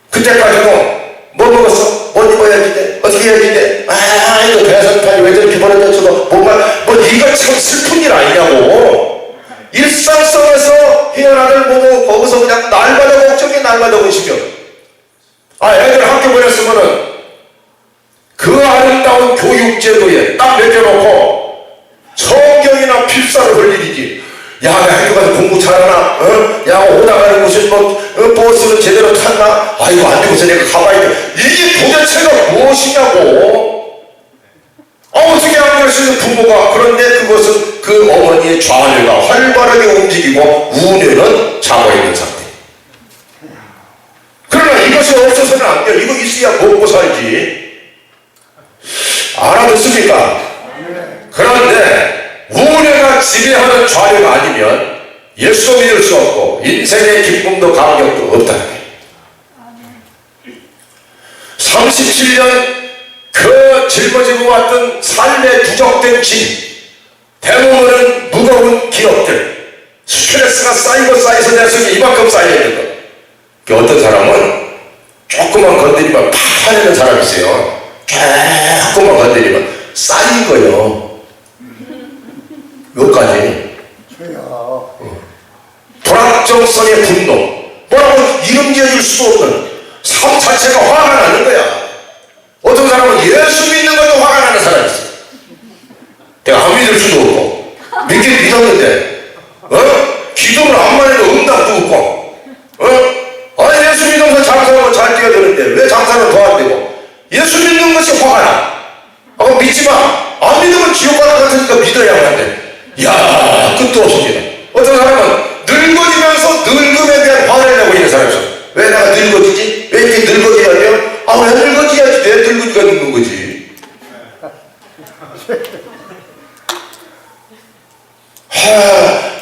그때까지도 뭐 먹었어? 뭐 입어야지 돼? 어떻게 해야지 돼? 아 이거 대선판이 왜 저렇게 벌어졌어? 뭐 이거 참 슬픈 일 아니냐고. 일상성에서 희한하들 보고 거기서 그냥 날마다 걱정이 날마다 오시며 애들 학교 보냈으면은 그 아름다운 교육제도에 딱 매겨놓고 성경이나 필사를 할 일이지. 야, 학교 가서 공부 잘하나? 야, 오다가는 무슨 버스는 제대로 탔나? 아이고, 안 되고서 내가 가봐야 돼. 이게 도대체가 무엇이냐고. 어떻게 안 그럴 수 있는 부모가. 그런데 그것은 그 어머니의 좌뇌가 활발하게 움직이고 우뇌는 잠어있는 상태. 그러나 이것이 없어서는 안 돼요. 이거 있어야 먹고 살지. 알아듣습니까? 그런데 우뇌가 지배하는 좌뇌가 아니면 예수 믿을 수 없고 인생의 기쁨도 감격도 없다는 거예요. 37년 그 짊어지고 왔던 삶에 누적된 짐, 대부분은 무거운 기억들, 스트레스가 쌓이고 내 속에 이만큼 쌓여있는 것. 어떤 사람은 조금만 건드리면 팍 화내는 사람이 있어요. 조금만 건드리면 쌓인 거요. 여기까지. 불확정성의 분노, 뭐라고 이름 지어줄 수도 없는 삶 자체가 화가 나는 거야. 어떤 사람은 예수 믿는 것도 화가 나는 사람이 있어. 내가 안 믿을 수도 없고 믿긴 믿었는데 기도를 암만 해도 응답도 없고 아니 예수 믿으면서 장사하면 잘 뛰어야 되는데 왜 장사는 더 안 되고. 예수 믿는 것이 화가 나. 믿지 마. 안 믿으면 지옥 가는 것 같으니까 믿어야만 한대. 야, 끝도 없습니다. 어떤 사람은 늙어지면서 늙음에 대한 화를 내고 있는 사람이 있어. 왜 내가 늙어지지? 왜 이렇게 늙어지냐면 왜 늙어지야지. 내 늙으니까 늙는 거지.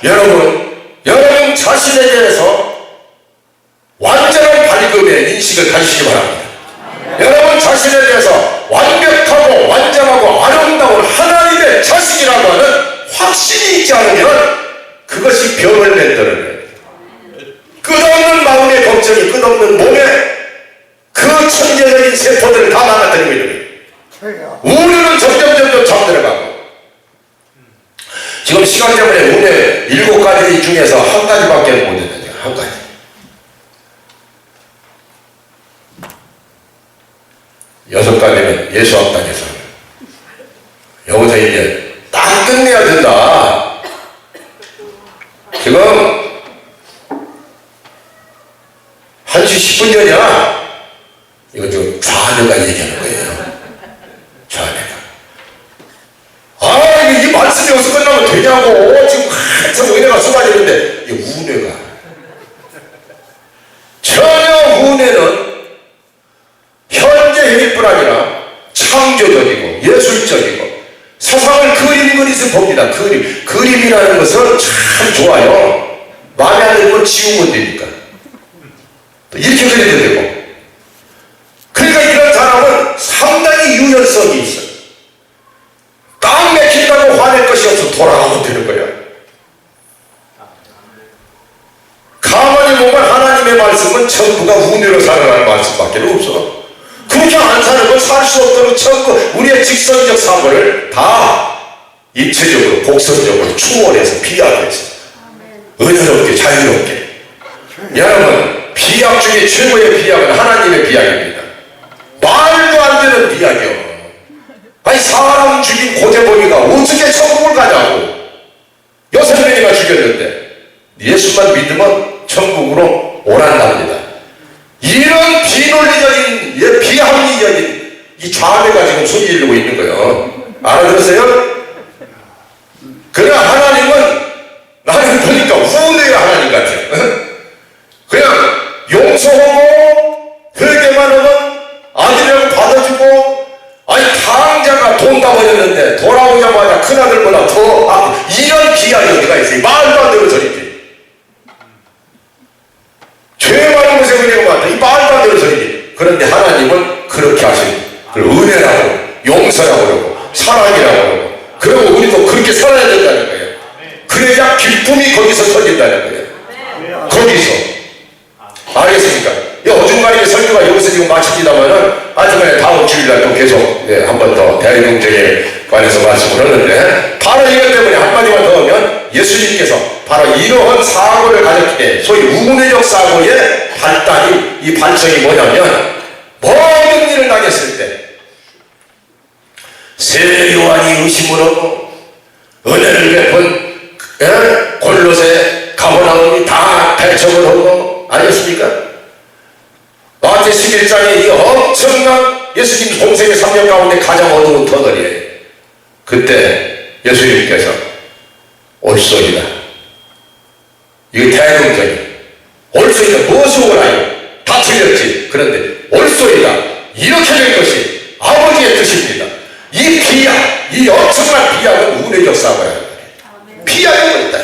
여러분 자신에 대해서 완전한 밝음의 인식을 가지시기 바랍니다. 여러분 자신에 대해서 완벽하고 완전하고 아름다운 하나님의 자식이라고 하는 확신이 있지 않으면 그것이 병을 만드는 거예요. 끝없는 마음의 걱정이 끝없는 몸에 그 천재적인 세포들을 다 망가뜨리고 있는 거예요. 우리는 점점 잠들어가고. 지금 시간 때문에 오늘 7가지 중에서 한 가지밖에 못 했는데 한 가지. 여섯 가지는 예수 앞당에서 여기서 이제 딱 끝내야 된다. 지금 1시 10분 전이야. 이거 지금 좌뇌가 얘기하는 거예요. 좌뇌가. 이 말씀이 여기서 끝나면 되냐고. 지금 한참 은혜가 쏟아지는데 이 우뇌가. 전혀 우뇌는 현재 일뿐 아니라 창조적이고 예술적이고 세상을 그림에서 봅니다. 그림이라는 것은 참 좋아요. 마음에 안 들면 지우면 되니까. 또 이렇게 그려도 되고. 그러니까 이런 사람은 상당히 유연성이 있어. 딱 맥힌다고 화낼 것이 없어. 돌아가면 되는 거야. 가만히 보면 하나님의 말씀은 전부가 운으로 살아가는 말씀밖에 없어. 그렇게 안 사는 건 살 수 없도록 전부 우리의 직선적 사고를 다 입체적으로 곡선적으로 추월해서 비하해서 은혜롭게 자유롭게. 여러분, 비약 중에 최고의 비약은 하나님의 비약입니다. 말도 안 되는 비약이요. 아니, 사람 죽인 고재범이가 어떻게 천국을 가냐고. 6명이나 죽였는데 예수만 믿으면 천국으로 오란답니다. 이런 비논리적인, 비합리적인 이 좌뇌가 지금 소리 지르고 있는 거예요. 알아들었어요? 그러나 하나님은, 나는 보니까 우뇌의 하나님 같아요. 그냥 용서하고 회개만 하면 아들이라고 받아주고, 아니 당자가 돈 다 버렸는데 돌아오자마자 큰아들보다 더 이런 비약이 어디가 있어요? 말도 안 되는 소리지. 죄 많은 곳에 은혜가 많다. 이 말도 안 되는 소리지. 그런데 하나님은 그렇게 하시는, 그걸 은혜라고, 용서라고 그러고 사랑이라고 그러고, 그리고 우리도 그렇게 살아야 된다는 거예요. 그래야 기쁨이 거기서 터진다는 거예요. 거기서. 알겠습니까? 이 어중간하게 설교가 여기서 지금 마칩니다만은, 하여튼 다음 주일날 또 계속 한 번 더 대리동정에 관해서 말씀을 하는데, 바로 이것 때문에 한마디만 더 하면, 예수님께서 바로 이러한 사고를 가졌기 때문에, 소위 우뇌적 사고의 발단이, 이 발성이 뭐냐면, 모든 일을 당했을 때 세요한이 의심을 하고 은혜를 베푼 골로새 가버나움이 다 배척을 하고, 알겠습니까? 마태 11장에 이 엄청난 예수님 공생의 3년 가운데 가장 어두운 터널이에요. 그때 예수님께서 올소이다. 이게 대동적이에요. 올소이다. 무엇이 오라요? 다 틀렸지. 그런데 올소이다. 이렇게 된 것이 아버지의 뜻입니다. 이 비약, 이 엄청난 비약은 우뇌적 사고야. 비약이 뭐있다.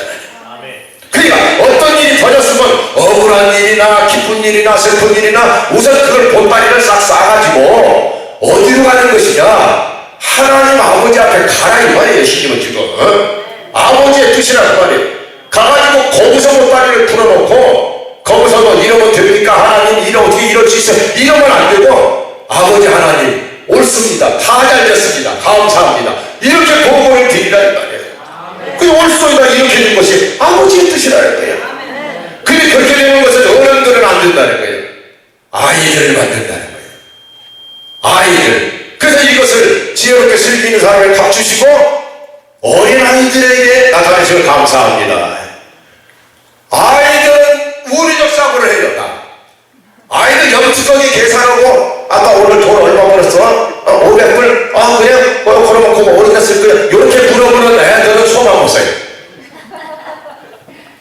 그러니까 어떤 일이 터졌으면 억울한 일이나 기쁜 일이나 슬픈 일이나 우선 그걸 본다리를 싹 싸가지고 어디로 가는 것이냐? 하나님 아버지 앞에 가라 이 말이에요. 예수님은 지금 아버지의 뜻이라는 말이에요. 가가지고 거기서 본다리를 풀어놓고 거기서도 이러면 됩니까? 하나님 이러 어떻게 이럴 수 있어요? 이러면 안 되고, 아버지 하나님 옳습니다. 다 잘 됐습니다. 감사합니다. 이렇게 보고를 드리라는 말이에요. 그 옳소이다 이렇게 된 것이 아버지의 뜻이라는 거예요. 근데 그렇게 되는 것은 어른들은 안 된다는 거예요. 아이들을 만든다는 거예요. 아이들. 그래서 이것을 지혜롭게 슬기는 사람을 갖추시고 어린아이들에게 나타내시고 감사합니다. 아이들은 우리적 사고를 해요. 아이들 염치하게 계산하고, 아까 오늘 돈 얼마 벌었어? 500불? 그래? 그러면 그거 어디다 쓸 거야? 이렇게 물어보는 애들은 소망 없어요.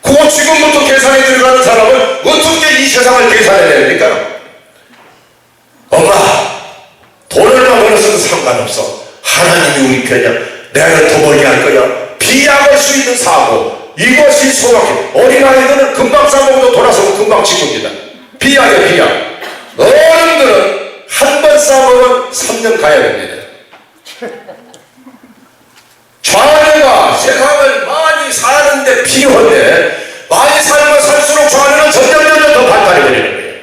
그거 지금부터 계산에 들어가는 사람은 어떻게 이 세상을 계산해야 됩니까? 엄마, 돈 얼마 벌었어도 상관없어. 하나님이 우리 편이야. 내가 더 벌게 할 거야. 비약할 수 있는 사고, 이것이 소망해. 어린아이들은 금방 싸먹어도 돌아서고 금방 지킵니다. 비약이야, 비약. 어른들은 한 번 싸먹으면 3년 가야 됩니다. 좌뇌가 세상을 많이 사는데 필요한데, 많이 살면 살수록 좌뇌는 점점 더 발달해 버리는 거예요.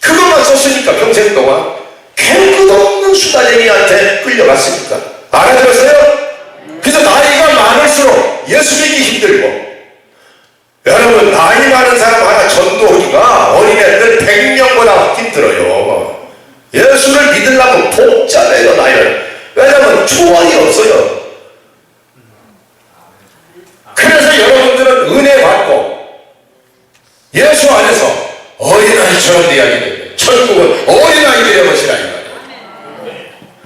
그것만 썼으니까 평생 동안 끝없는 수다쟁이한테 끌려갔으니까. 알아들었어요? 그래서 나이가 많을수록 예수 믿기 힘들고, 여러분 나이 많은 사람 하나 전도하기가 어린애들 100명보다 힘들어요. 예수를 믿으려면 복잡해요. 나이를. 왜냐하면 초원이 없어요. 그래서 여러분들은 은혜 받고 예수 안에서 어린아이처럼 돼야지 됩니다. 천국은 어린아이들의 것이라 이 말이에요.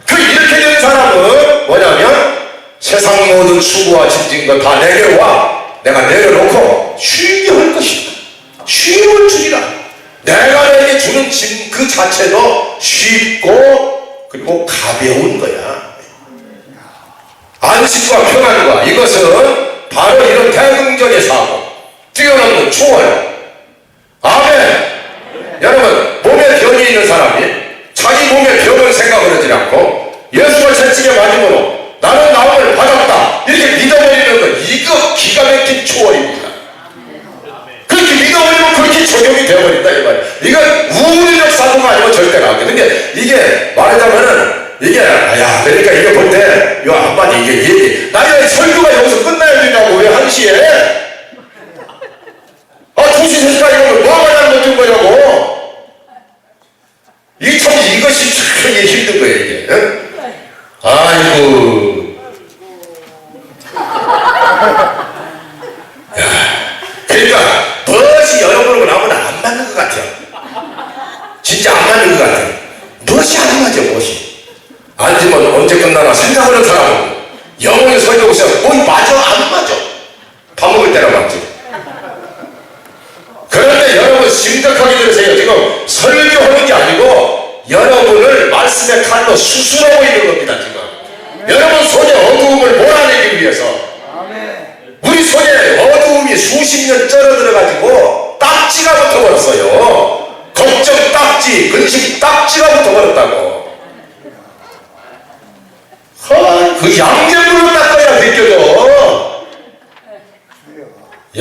이렇게 된 사람은 뭐냐면, 세상 모든 수고와 짐진 것 다 내게 와. 내가 내려놓고 쉬게 할 것이다. 쉼을 주리라. 내가 내게 주는 짐 그 자체도 쉽고 그리고 가벼운 거야. 안식과 평안과 이것은 바로 이런 대긍정의 사고, 뛰어넘는 초월. 아멘. 여러분, 몸에 병이 있는 사람이 자기 몸에 병을 생각을 하지 않고 예수를 채찍에 맞음으로 나는 나음을 받았다 이렇게 믿어버리는 것, 이거 기가 막힌 초월입니다. 그렇게 믿어버리면 그렇게 적용이 되어버린다 이 말이에요. 이건 우리적 사고가 아니면 절대로 안 돼. 근데 이게 말하자면은 이게 그러니까 이거 볼 때 요 한마디 이게 얘기, 나의 설교가 여기서 끝나야 되냐고. 왜 1시에 2시 3시까지 이러면 뭐가 잘못된 거냐고. 이것이 참 힘든 거예요, 이게. 아이고. 그러니까 무엇이 여러분하고 나하고는 안 맞는 것 같아요. 진짜 안 맞는 것 같아요. 무엇이 안 맞아, 무엇이. 앉으면 언제 끝나나 생각하는 사람은 영혼이 설교 오세요. 맞아, 안 맞아. 밥 먹을 때나 맞지. 그런데 여러분 심각하게 들으세요. 지금 설교하는 게 아니고 여러분을 말씀의 칼로 수술하고 있는 겁니다, 지금. 여러분 속에 어두움을 몰아내기 위해서. 우리 속에 어두움이 수십 년 쩔어들어가지고 딱지가 붙어버렸어요. 걱정 딱지, 근심 딱지가 붙어버렸다고. 그 양념으로 닦아야 벗겨져.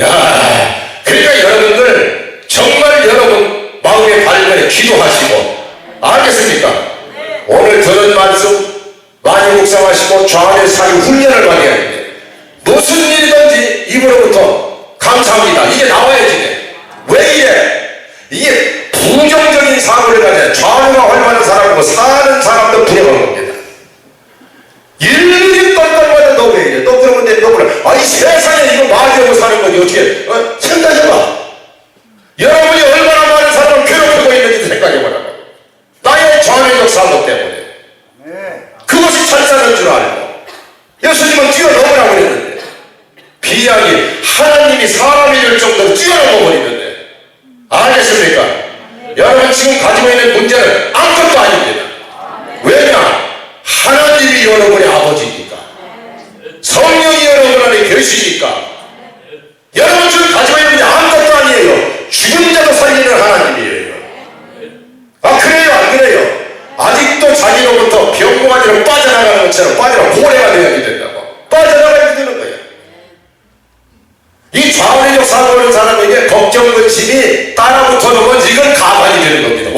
야, 그러니까 여러분들 정말 여러분 마음의 발견에 기도하시고, 알겠습니까? 오늘 들은 말씀 많이 묵상하시고 좌안의 사유 훈련을 받아야 됩니다. 무슨 일이든지 입으로부터 감사합니다. 이게 나와야지 돼. 왜 이래? 이게 부정적인 사고를 가져 좌우가 얼마나 사람이고 사는 사람도 불행한 겁니다. 일일이 똘똘마다 너 왜 이래? 너 그러면 돼? 너 그래? 아니 세상에 이거 맞으려고 사는 거지 어떻게? 생각해봐. 여러분이 얼마나 많은 사람을 괴롭히고 있는지 생각해봐라. 나의 좌뇌적 사고 때문에. 그것이 찬사는 줄 알고 예수님은 뛰어넘으라고 그랬는데 비약이 하나님이 사람이 될 정도로 뛰어넘어 버리는데, 알겠습니까? 여러분 지금 가지고 있는 문제는 아무것도 아닙니다. 왜냐? 하나님이 여러분의 아버지니까, 성령이 여러분 안에 계시니까. 여러분 지금 가지고 있는 문제 아무것도 아니에요. 죽은 자도 살리는 하나님이에요. 아, 그래요 안 그래요? 아직도 자기로부터 병고가지로 빠져나가는 것처럼 빠져나 고래가 되어야 된다고. 빠져나가야 되는 거예요. 이 좌우내적 사고를 사람에게 걱정, 근심이 따라붙어놓으면 이건 가관이 되는 겁니다.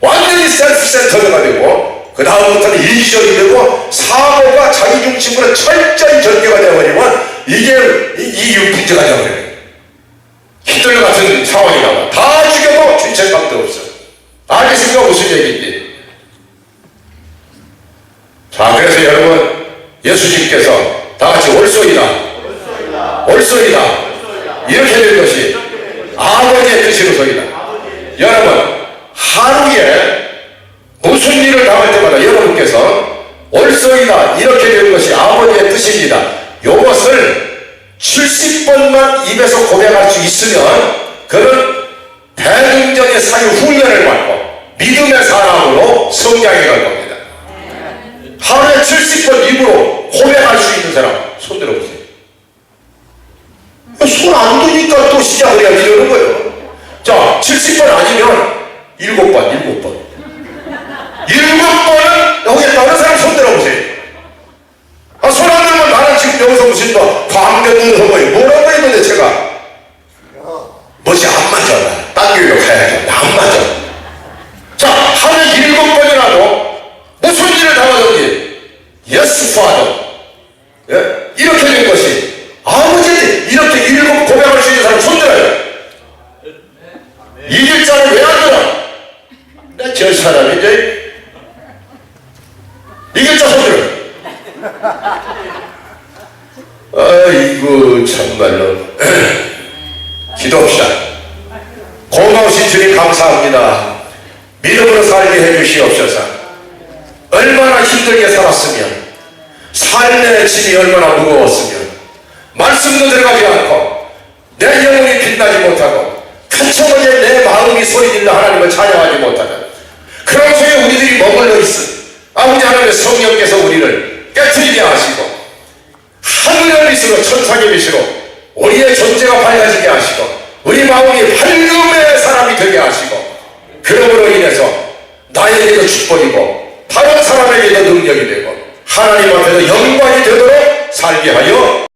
완전히 셀프센터가 되고, 그 다음부터는 일시적이 되고, 사고가 자기 중심으로 철저히 전개가 되어버리면 이게 이 문제가 되어버려요. 히틀러 같은 상황이 나와. 다 죽여도 죄책감도 없어. 알겠습니까? 무슨 얘기인지. 자, 그래서 여러분 예수님께서 다같이 올소이다 이렇게 된 것이 아버지의 뜻이로소이다. 여러분 하루에 무슨 일을 당할 때마다 여러분께서 올소이다 이렇게 된 것이 아버지의 뜻입니다. 요것을 70번만 입에서 고백할 수 있으면 그는 대등정의 사유 훈련을 받고 믿음의 사람으로 성장해 갈 겁니다. 하루에 70번 입으로 고백할 수 있는 사람 손 들어보세요. 손 안 드니까 또 시작을 해야지 이러는 거예요. 자, 70번 아니면 7번 7번은 여기 다른 사람 손 들어보세요. 아, 손 안 들면 나는 지금 여기서 무슨 광견을 하고 뭐라고 했는데 제가 멋이 안 맞아. 딴 교회로 가야죠. 안 맞아. 자, 하루에 7번이라도 무슨 일을 당하든지 Yes, Father. 예? 이렇게 된 것이 아버지 이렇게 7 고백할 수 있는 사람 손들어요. 이길 자는 왜 안 들어? 나 저 사람이 이제 이길 자 손들어. 아이고 참말로. 기도합시다. 고마우신 주님 감사합니다. 믿음으로 살게 해주시옵소서. 얼마나 힘들게 살았으면, 삶의 짐이 얼마나 무거웠으면, 말씀도 들어가지 않고 내 영혼이 빛나지 못하고恳청하게 내 마음이 소리질러 하나님을 찬양하지 못하는 그런 속에 우리들이 머물러 있음 아버지 하나님의 성령께서 우리를 깨트리게 하시고 하늘의 빛으로 천상의 빛으로 우리의 존재가 밝아지게 하시고 우리 마음이 밝음의 사람이 되게 하시고, 그러므로 인해서 나에게도 축복이고 다른 사람에게도 능력이 되고 하나님 앞에서 영광이 되도록 살게 하여